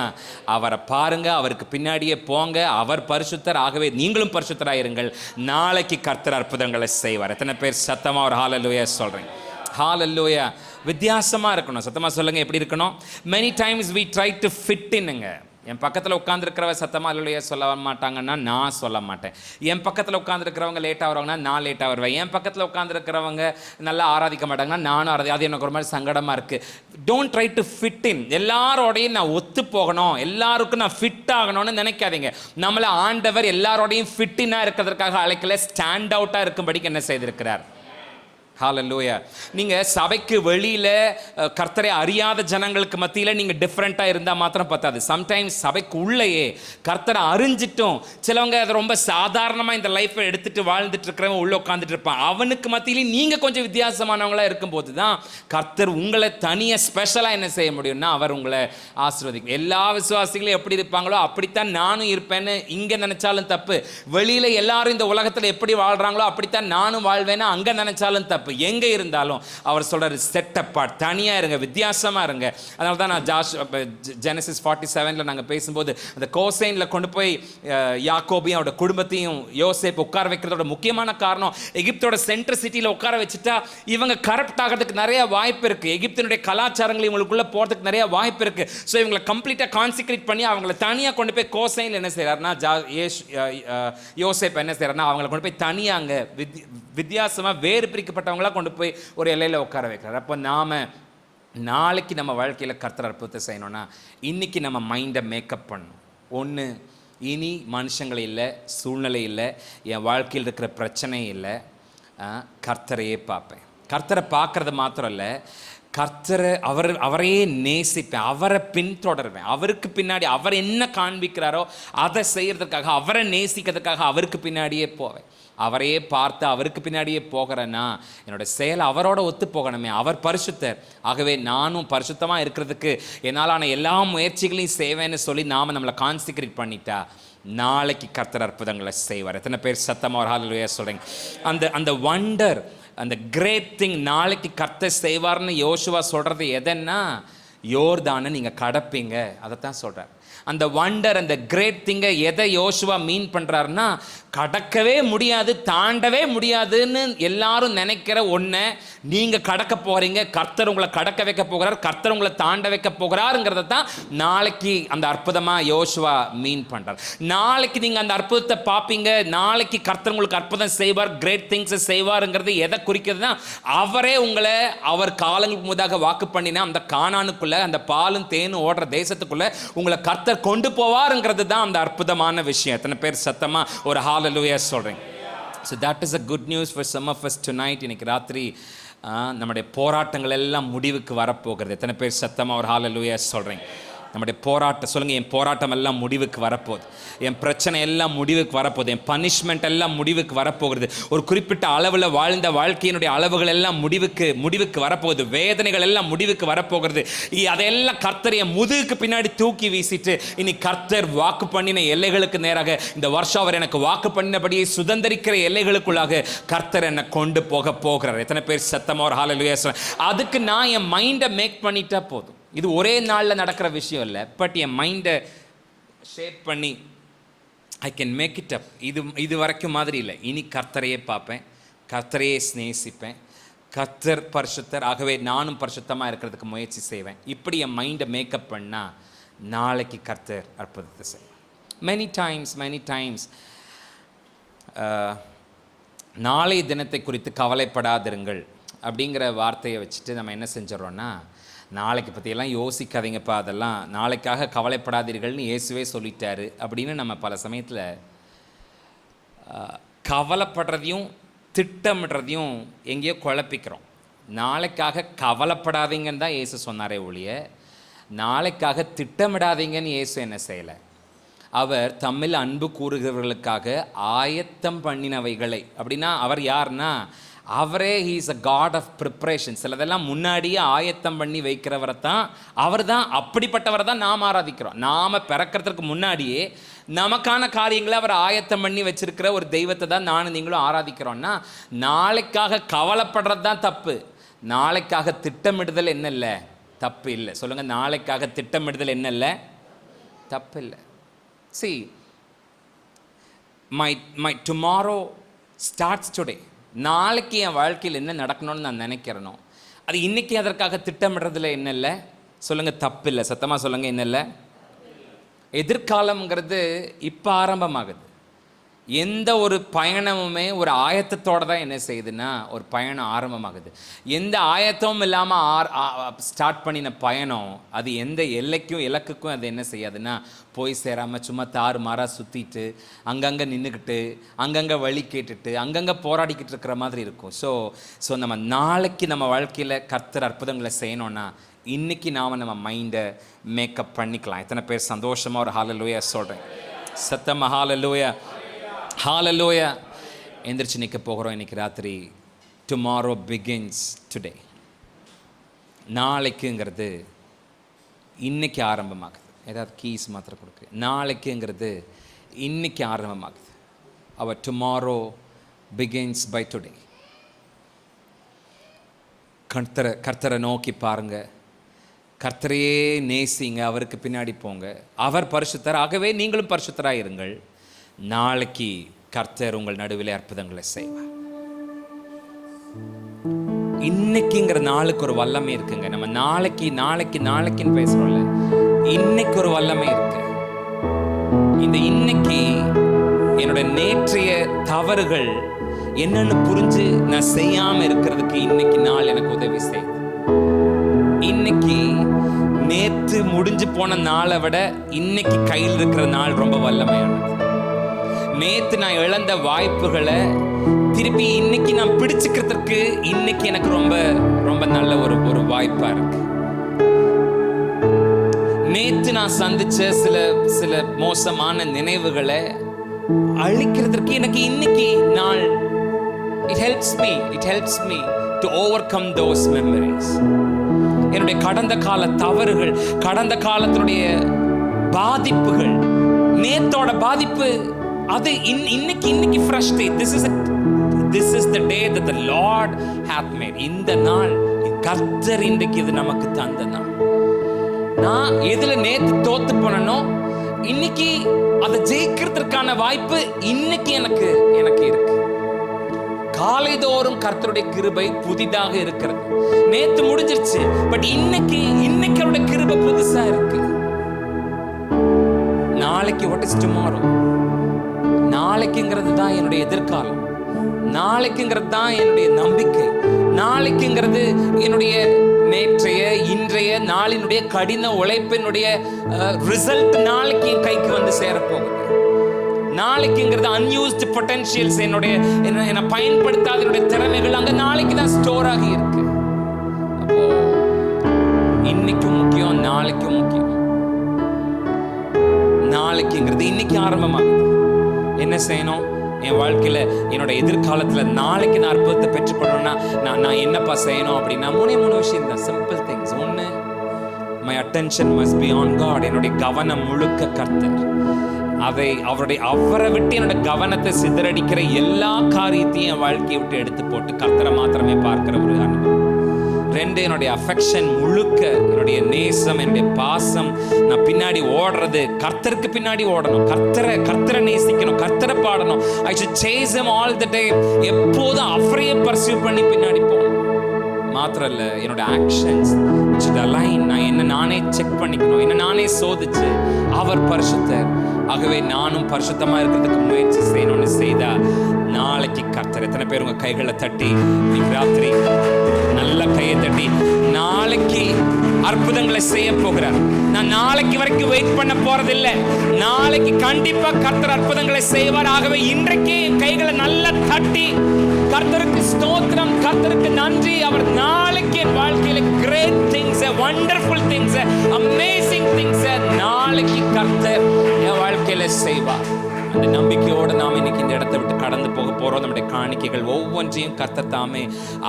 Speaker 1: அவரை பாருங்க, அவருக்கு பின்னாடியே போங்க. அவர் பரிசுத்தர், ஆகவே நீங்களும் பரிசுத்தராக இருங்கள். நாளைக்கு கர்த்தர் அற்புதங்களை செய்வார். எத்தனை பேர் சத்தமாக ஒரு ஹல்லேலூயா சொல்கிறேன்? ஹல்லேலூயா. வித்தியாசமாக இருக்கணும். சத்தமாக சொல்லுங்கள், எப்படி இருக்கணும்? Many times we try to fit இன்னுங்க. என் பக்கத்தில் உட்காந்துருக்கிறவ சத்தமாக அல்லையா சொல்ல மாட்டாங்கன்னா நான் சொல்ல மாட்டேன். என் பக்கத்தில் உட்காந்துருக்கிறவங்க லேட்டாக வருவாங்கன்னா நான் லேட்டாக வருவேன். என் பக்கத்தில் உட்காந்துருக்கிறவங்க நல்லா ஆராதிக்க மாட்டாங்கன்னா நானும் அது எனக்கு ஒரு மாதிரி சங்கடமாக இருக்குது. Don't try to fit in. எல்லாரோடையும் நான் ஒத்து போகணும், எல்லாருக்கும் நான் ஃபிட் ஆகணும்னு நினைக்காதீங்க. நம்மளை ஆண்டவர் எல்லாரோடையும் ஃபிட்டினாக இருக்கிறதுக்காக அழைக்கல, ஸ்டாண்ட் அவுட்டாக இருக்கும்படிக்கு என்ன செய்திருக்கிறார்? ஹல்லேலூயா. நீங்கள் சபைக்கு வெளியில் கர்த்தரை அறியாத ஜனங்களுக்கு மத்தியில் நீங்கள் டிஃப்ரெண்ட்டாக இருந்தால் மாத்திரம் பத்தாது. சம்டைம்ஸ் சபைக்கு உள்ளேயே கர்த்தரை அறிஞ்சிட்டும் சிலவங்க அதை ரொம்ப சாதாரணமாக இந்த லைஃப்பை எடுத்துகிட்டு வாழ்ந்துட்டு இருக்கிறவன் உள்ளே உட்காந்துட்டு இருப்பான். அவனுக்கு மத்தியிலையும் நீங்கள் கொஞ்சம் வித்தியாசமானவங்களாக இருக்கும்போது தான் கர்த்தர் உங்களை தனியாக ஸ்பெஷலாக என்ன செய்ய முடியும்னா அவர் உங்களை ஆசீர்வதிக்கும். எல்லா விசுவாசிகளும் எப்படி இருப்பாங்களோ அப்படித்தான் நானும் இருப்பேன்னு இங்கே நினச்சாலும் தப்பு. வெளியில் எல்லாரும் இந்த உலகத்தில் எப்படி வாழ்கிறாங்களோ அப்படித்தான் நானும் வாழ்வேன்னு அங்கே நினச்சாலும் தப்பு. எங்க இருந்தாலும் அவர் சொல்றாரு, செட் அப்பார்ட், தனியா இருங்க, வித்தியாசமா இருங்க. அதனால தான் நான் ஜெனசிஸ் 47ல நாங்கள் பேசும்போது அந்த கோசைன்ல கொண்டு போய் யாக்கோபையும் அவரோட குடும்பத்தையும் யோசேப்பு உட்கார வைக்கிறதோட முக்கியமான காரணம், எகிப்தோட சென்ட்ரல் சிட்டியில் உட்கார வச்சுட்டா இவங்க கரப்ட் ஆகிறதுக்கு நிறைய வாய்ப்பு இருக்கு. எகிப்தினுடைய கலாச்சாரங்கள் இவங்களுக்குள்ள போறதுக்கு நிறைய வாய்ப்பு இருக்கு. ஸோ இவங்களை கம்ப்ளீட்டா கான்சிக்ரேட் பண்ணி அவங்களை தனியா கொண்டு போய் கோசைன்ல என்ன செய்யறாருன்னா யோசேப்பு என்ன செய்யறாருன்னா அவங்களை கொண்டு போய் தனியாங்க வித்தியாசமா வேறு பிரிக்கப்பட்டவங்களா கொண்டு போய் ஒரு எல்லையில் உட்கார வைக்கிறார். அப்போ நாம நாளைக்கு நம்ம வாழ்க்கையில் கர்த்தர் அற்புதத்தை செய்யணும்னா இன்னைக்கு நம்ம மைண்டை மேக்கப் பண்ணணும். ஒன்று, இனி மனுஷங்களை இல்லை, சூழ்நிலை இல்லை, என் வாழ்க்கையில் இருக்கிற பிரச்சனை இல்லை, கர்த்தரையே பார்ப்பேன். கர்த்தரை பார்க்கறது மாத்திரம் இல்லை, கர்த்தரை அவரையே நேசிப்பேன், அவரை பின்தொடர்வேன், அவருக்கு பின்னாடி அவர் என்ன காண்பிக்கிறாரோ அதை செய்கிறதுக்காக, அவரை நேசிக்கிறதுக்காக அவருக்கு பின்னாடியே போவேன். அவரையே பார்த்து அவருக்கு பின்னாடியே போகிறேன்னா என்னோட செயல் அவரோட ஒத்து போகணுமே. அவர் பரிசுத்தர், ஆகவே நானும் பரிசுத்தமாக இருக்கிறதுக்கு என்னாலான எல்லா முயற்சிகளையும் செய்வேன்னு சொல்லி நாம் நம்மளை கான்சிக்ரேட் பண்ணிட்டா நாளைக்கு கர்த்தர் அற்புதங்களை செய்வார். எத்தனை பேர் சத்தமாக ஒரு ஹல்லேலூயா சொல்கிறீங்க? அந்த வண்டர், அந்த கிரேட் திங் நாளைக்கு கர்த்தர் செய்வார்னு யோசுவா சொல்கிறது எதன்னா, யோர்தானை நீங்கள் கடப்பீங்க, அதைத்தான் சொல்கிறார். அந்த வண்டர், அந்த கிரேட் திங்கை எதை யோசுவா மீன் பண்ணுறாருன்னா, கடக்கவே முடியாது, தாண்டவே முடியாதுன்னு எல்லாரும் நினைக்கிற ஒன்றை நீங்கள் கடக்க போகிறீங்க. கர்த்தர் உங்களை கடக்க வைக்க போகிறார், கர்த்தர் உங்களை தாண்ட வைக்க போகிறாருங்கிறத தான் நாளைக்கு அந்த அற்புதமாக யோசுவா மீன் பண்ணுறார். நாளைக்கு நீங்கள் அந்த அற்புதத்தை பார்ப்பீங்க, நாளைக்கு கர்த்தர் உங்களுக்கு அற்புதம் செய்வார், கிரேட் திங்ஸை செய்வாருங்கிறது எதை குறிக்கிறதுனா, அவரே உங்களை அவர் காலங்களுக்கு முதாக வாக்கு பண்ணினா அந்த கானானுக்குள்ளே, அந்த பாலும் தேனும் ஓடுற தேசத்துக்குள்ளே உங்களை கர்த்தர் கொண்டு போவாருங்கிறது தான் அந்த அற்புதமான விஷயம். எத்தனை பேர் சத்தமா ஒரு ஹல்லேலூயா சொல்றீங்க? So that is a good news for some of us tonight. இன்னைக்கு ராத்திரி நம்முடைய போராட்டங்கள் எல்லாம் முடிவுக்கு வரப்போகிறது. எத்தனை பேர் சத்தமா ஒரு ஹல்லேலூயா சொல்றீங்க? நம்முடைய போராட்டம் சொல்லுங்கள், என் போராட்டம் எல்லாம் முடிவுக்கு வரப்போகுது, என் பிரச்சனை எல்லாம் முடிவுக்கு வரப்போகுது, என் பனிஷ்மெண்ட் எல்லாம் முடிவுக்கு வரப்போகிறது, ஒரு குறிப்பிட்ட அளவில் வாழ்ந்த வாழ்க்கையினுடைய அளவுகள் எல்லாம் முடிவுக்கு வரப்போகுது, வேதனைகள் எல்லாம் முடிவுக்கு வரப்போகிறது. அதையெல்லாம் கர்த்தர் என் முதுகுக்கு பின்னாடி தூக்கி வீசிட்டு இனி கர்த்தர் வாக்கு பண்ணின எல்லைகளுக்கு நேராக இந்த வருஷம் அவர் எனக்கு வாக்கு பண்ணினபடியே சுதந்திரிக்கிற எல்லைகளுக்குள்ளாக கர்த்தர் என்னை கொண்டு போகிறார். எத்தனை பேர் சத்தமாக ஒரு ஹல்லேலூயா சொல்றேன்? அதுக்கு நான் என் மைண்டை மேக் பண்ணிட்டா போதும். இது ஒரே நாளில் நடக்கிற விஷயம் இல்லை, பட் என் மைண்டை ஷேப் பண்ணி I can make it up. இது வரைக்கும் மாதிரி இல்லை, இனி கர்த்தரையே பார்ப்பேன், கர்த்தரையே ஸ்நேசிப்பேன், கர்த்தர் பரிசுத்தர், ஆகவே நானும் பரிசுத்தமாக இருக்கிறதுக்கு முயற்சி செய்வேன். இப்படி என் மைண்டை மேக்கப் பண்ணால் நாளைக்கு கர்த்தர் அற்புதத்தை செய்வேன். மெனி டைம்ஸ் நாளைய தினத்தை குறித்து கவலைப்படாதிருங்கள் அப்படிங்கிற வார்த்தையை வச்சுட்டு நம்ம என்ன செஞ்சிடறோன்னா, நாளைக்கு பற்றியெல்லாம் யோசிக்காதீங்கப்பா, அதெல்லாம் நாளைக்காக கவலைப்படாதீர்கள்னு இயேசுவே சொல்லிட்டாரு அப்படின்னு நம்ம பல சமயத்தில் கவலைப்படுறதையும் திட்டமிடுறதையும் எங்கேயோ குழப்பிக்கிறோம். நாளைக்காக கவலைப்படாதீங்கன்னு தான் இயேசு சொன்னாரே ஒழிய, நாளைக்காக திட்டமிடாதீங்கன்னு இயேசு என்ன செய்யலை. அவர் தம்மில் அன்பு கூறுகிறவர்களுக்காக ஆயத்தம் பண்ணினவைகளை, அப்படின்னா அவர் யாருன்னா, அவரே he's a God of preparation. சிலதெல்லாம் முன்னாடியே ஆயத்தம் பண்ணி வைக்கிறவரை தான், அவர் தான், அப்படிப்பட்டவரை தான் நாம் ஆராதிக்கிறோம். நாம் பிறக்கிறதுக்கு முன்னாடியே நமக்கான காரியங்களை அவர் ஆயத்தம் பண்ணி வச்சிருக்கிற ஒரு தெய்வத்தை தான் நானும் நீங்களும் ஆராதிக்கிறோம்னா, நாளைக்காக கவலைப்படுறது தான் தப்பு. நாளைக்காக திட்டமிடுதல் என்ன இல்லை, தப்பு இல்லை. சொல்லுங்கள், நாளைக்காக திட்டமிடுதல் என்ன இல்லை, தப்பு இல்லை. See, my tomorrow starts today. நாளைக்கு என் வாழ்க்கையில் என்ன நடக்கணும்னு நான் நினைக்கிறேனோ அது இன்றைக்கி அதற்காக திட்டமிடுறதுல என்ன இல்லை, சொல்லுங்கள், தப்பு இல்லை. சத்தமாக சொல்லுங்கள், என்ன இல்லை. எதிர்காலம்ங்கிறது இப்போ ஆரம்பமாகுது. எந்த ஒரு பயணமுமே ஒரு ஆயத்தத்தோடு தான் என்ன செய்யுதுன்னா ஒரு பயணம் ஆரம்பமாகுது. எந்த ஆயத்தமும் இல்லாமல் ஸ்டார்ட் பண்ணின பயணம் அது எந்த எல்லைக்கும் இலக்குக்கும் அது என்ன செய்யாதுன்னா போய் சேராமல் சும்மா தாறுமாறாக சுற்றிட்டு அங்கங்கே நின்றுக்கிட்டு அங்கங்கே வழி கேட்டுட்டு அங்கங்கே போராடிக்கிட்டு இருக்கிற மாதிரி இருக்கும். ஸோ நம்ம நாளைக்கு நம்ம வாழ்க்கையில் கர்த்தர் அற்புதங்களை செய்யணும்னா இன்றைக்கி நாம் நம்ம மைண்டை மேக்கப் பண்ணிக்கலாம். எத்தனை பேர் சந்தோஷமாக ஒரு ஹalleluya சொல்கிறேன்? சத்தமாக ஹalleluya, ஹalleluya. எந்திரிச்சு நிற்க போகிறோம் இன்றைக்கி ராத்திரி. Tomorrow begins today. நாளைக்குங்கிறது இன்றைக்கி ஆரம்பமாகுது. ஏதாவது கீஸ் மாத்திரம் கொடுக்கு. நாளைக்குங்கிறது இன்றைக்கி ஆரம்பமாகுது. அவர் டுமாரோ பிகின்ஸ் பை டுடே. கர்த்தரை நோக்கி பாருங்கள், கர்த்தரையே நேசிங்க, அவருக்கு பின்னாடி போங்க. அவர் பரிசுத்தர், ஆகவே நீங்களும் பரிசுத்தராக இருங்கள். நாளைக்கு கர்த்தர் உங்கள் நடுவில் அற்புதங்களை செய்வார். இன்னைக்குங்கிற நாளுக்கு ஒரு வல்லமை இருக்குங்க. நம்ம நாளைக்குன்னு பேசுறோம்ல, இன்னைக்கு ஒரு வல்லமை இருக்கு. இந்த இன்னைக்கு என்னோட நேற்றைய தவறுகள் என்னன்னு புரிஞ்சு நான் செய்யாம இருக்கிறதுக்கு இன்னைக்கு நாள் எனக்கு உதவி செய்யுது. இன்னைக்கு நேற்று முடிஞ்சு போன நாளை விட இன்னைக்கு கையில் இருக்கிற நாள் ரொம்ப வல்லமையானது. நேற்று நான் இழந்த வாய்ப்புகளை திருப்பி இன்னைக்கு நான் பிடிச்சுக்கிறதுக்கு இன்னைக்கு எனக்கு ரொம்ப ரொம்ப நல்ல ஒரு வாய்ப்பா இருக்கு. நேற்று நான் சந்திச்ச சில மோசமான நினைவுகளை அழிக்கிறதுக்கு எனக்கு இன்னைக்கு நாள் it helps me to overcome those memories. என்னுடைய கடந்த கால தவறுகள், கடந்த காலத்தினுடைய பாதிப்புகள், நேத்தோட பாதிப்பு, அது இன்னைக்கு fresh day. This is the day that the Lord hath made. இந்த நாள் கர்த்தர் இன்றைக்கு இது நமக்கு தந்த நாள். நான் எதுல நேத்து தோத்து போனனோ இன்னைக்கு அதை ஜெயிக்கிறதுக்கான வாய்ப்பு இன்னைக்கு எனக்கு இருக்கு. காலைதோறும் கர்த்தருடைய கிருபை புதிதாக இருக்கிறது. நேத்து முடிஞ்சிருச்சு, பட் இன்னைக்கு அவருடைய கிருபை புதுசா இருக்கு. நாளைக்கு what is tomorrow? நாளைக்குங்கிறது தான் என்னுடைய எதிர்காலம். நாளைக்குங்கிறது தான் என்னுடைய நம்பிக்கை. நாளைக்குங்கிறது என்னுடைய நேற்றைய இன்றைய நாளினுடைய கடின உழைப்பினுடைய ரிசல்ட் நாளைக்கு என் கைக்கு வந்து சேரப்போகுது. நாளைக்குங்கிறது அன்யூஸ்டு பொட்டன்ஷியல்ஸ், என்னை பயன்படுத்தாத என்னுடைய திறமைகள் அங்கே நாளைக்கு தான் ஸ்டோர் ஆகி இருக்கு. அப்போ இன்னைக்கும் முக்கியம், நாளைக்கும் முக்கியம். நாளைக்குங்கிறது இன்னைக்கு ஆரம்பமாகுது. என்ன செய்யணும் என் வாழ்க்கையில், என்னோட எதிர்காலத்தில் நாளைக்கு நான் அற்புதத்தை பெற்றுக்கொள்ளணும்னா நான் என்னப்பா செய்யணும் அப்படின்னா 3 விஷயம் தான், சிம்பிள் திங்ஸ். ஒன்று, my attention must be on God. என்னுடைய கவனம் முழுக்க கர்த்தர். அவரை விட்டு என்னோட கவனத்தை சிதறடிக்கிற எல்லா காரியத்தையும் என் வாழ்க்கையை விட்டு எடுத்து போட்டு கர்த்தரை மாத்திரமே பார்க்கிற ஒரு அனுபவம். 2, என்னுடைய அஃபெக்ஷன் முழுக்க, என்னுடைய நேசம், என்னுடைய பாசம், நான் பின்னாடி ஓடுறது, கர்த்தருக்கு பின்னாடி ஓடணும், கர்த்தரை நேசிக்கணும், கர்த்தரை பாடணும். I should chase him all the day. எப்போதும் அவரையே பர்சியூ பண்ணி பின்னாடி போகணும். மாத்திரம் இல்லை, என்னோட ஆக்ஷன்ஸ் should align. நான் என்ன நானே செக் பண்ணிக்கணும், என்ன நானே சோதிச்சு. அவர் பரிசுத்தர், ஆகவே நானும் பரிசுத்தமா இருக்கிறதுக்கு முயற்சி செய்யணும்னு செய்தா நாளைக்கு கர்த்தர். எத்தனை பேர் உங்க கைகளை தட்டி ராத்திரி நல்ல கையை தட்டி நாளைக்கு அற்புதங்களை செய்ய போகிறார். நான் நாளைக்கு வரைக்கும் வெயிட் பண்ண போறதில்லை. நாளைக்கு கண்டிப்பா கர்த்தர் அற்புதங்களை செய்வார். ஆகவே இன்றைக்கே தட்டி கர்த்தருக்கு ஸ்தோத்திரம், கர்த்தருக்கு நன்றி. அவர் நாளைக்கு என் வாழ்க்கையில great things, wonderful things, amazing things நாளைக்கு கர்த்தர் என் வாழ்க்கையில செய்வார். அந்த நம்பிக்கையோடு நாம் இன்னைக்கு இந்த இடத்தை விட்டு கடந்து போக போகிறோம். நம்முடைய காணிக்கைகள் ஒவ்வொன்றையும் கர்த்தர் தாமே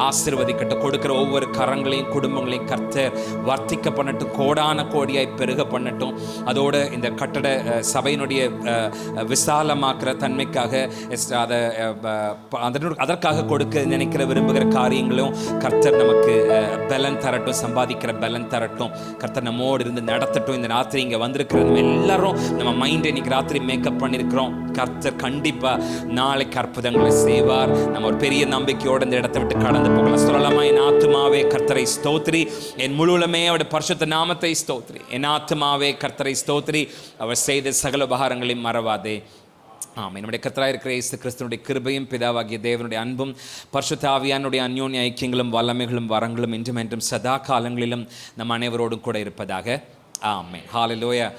Speaker 1: ஆசீர்வதிக்கட்டும். கொடுக்கிற ஒவ்வொரு கரங்களையும் குடும்பங்களையும் கர்த்தர் வர்த்திக்க பண்ணட்டும், கோடான கோடியாய் பெருக பண்ணட்டும். அதோடு இந்த கட்டட சபையினுடைய விசாலமாக்குற தன்மைக்காக அதை அதற்காக கொடுக்க நினைக்கிற விரும்புகிற காரியங்களும் கர்த்தர் நமக்கு பலன் தரட்டும், சம்பாதிக்கிற பலன் தரட்டும். கர்த்தர் நம்மோடு இருந்து நடத்தட்டும். இந்த ராத்திரி இங்கே வந்திருக்கிற நம்ம எல்லாரும் நம்ம மைண்டை இன்னைக்கு ராத்திரி மேக்கப் பண்ணியிருக்கிறோம். கர்த்தர் கண்டிப்பா நாளைக்கு அற்புதங்களை செய்வார். நம்ம ஒரு பெரிய நம்பிக்கையோடு இந்த இடத்தை விட்டு கடந்து போகலாம். சொல்லலாமா? என் ஆத்துமாவே கர்த்தரை ஸ்தோத்திரி, என் முழுவதுமே அவருடைய பரிசுத்த நாமத்தை ஸ்தோத்திரி. என் ஆத்துமாவே கர்த்தரை ஸ்தோத்திரி, அவர் செய்த சகல உபகாரங்களையும் மறவாதே. ஆமென். நம்முடைய கர்த்தராய் இருக்கிற இயேசு கிறிஸ்துவினுடைய கிருபையும் பிதாவாகிய தேவனுடைய அன்பும் பரிசுத்த ஆவியானுடைய அந்யோன்ய ஐக்கியங்களும் வல்லமைகளும் வரங்களும் இன்றும் என்றும் சதா காலங்களிலும் நம் அனைவரோடும் கூட இருப்பதாக. ஆமென். ஹல்லேலூயா.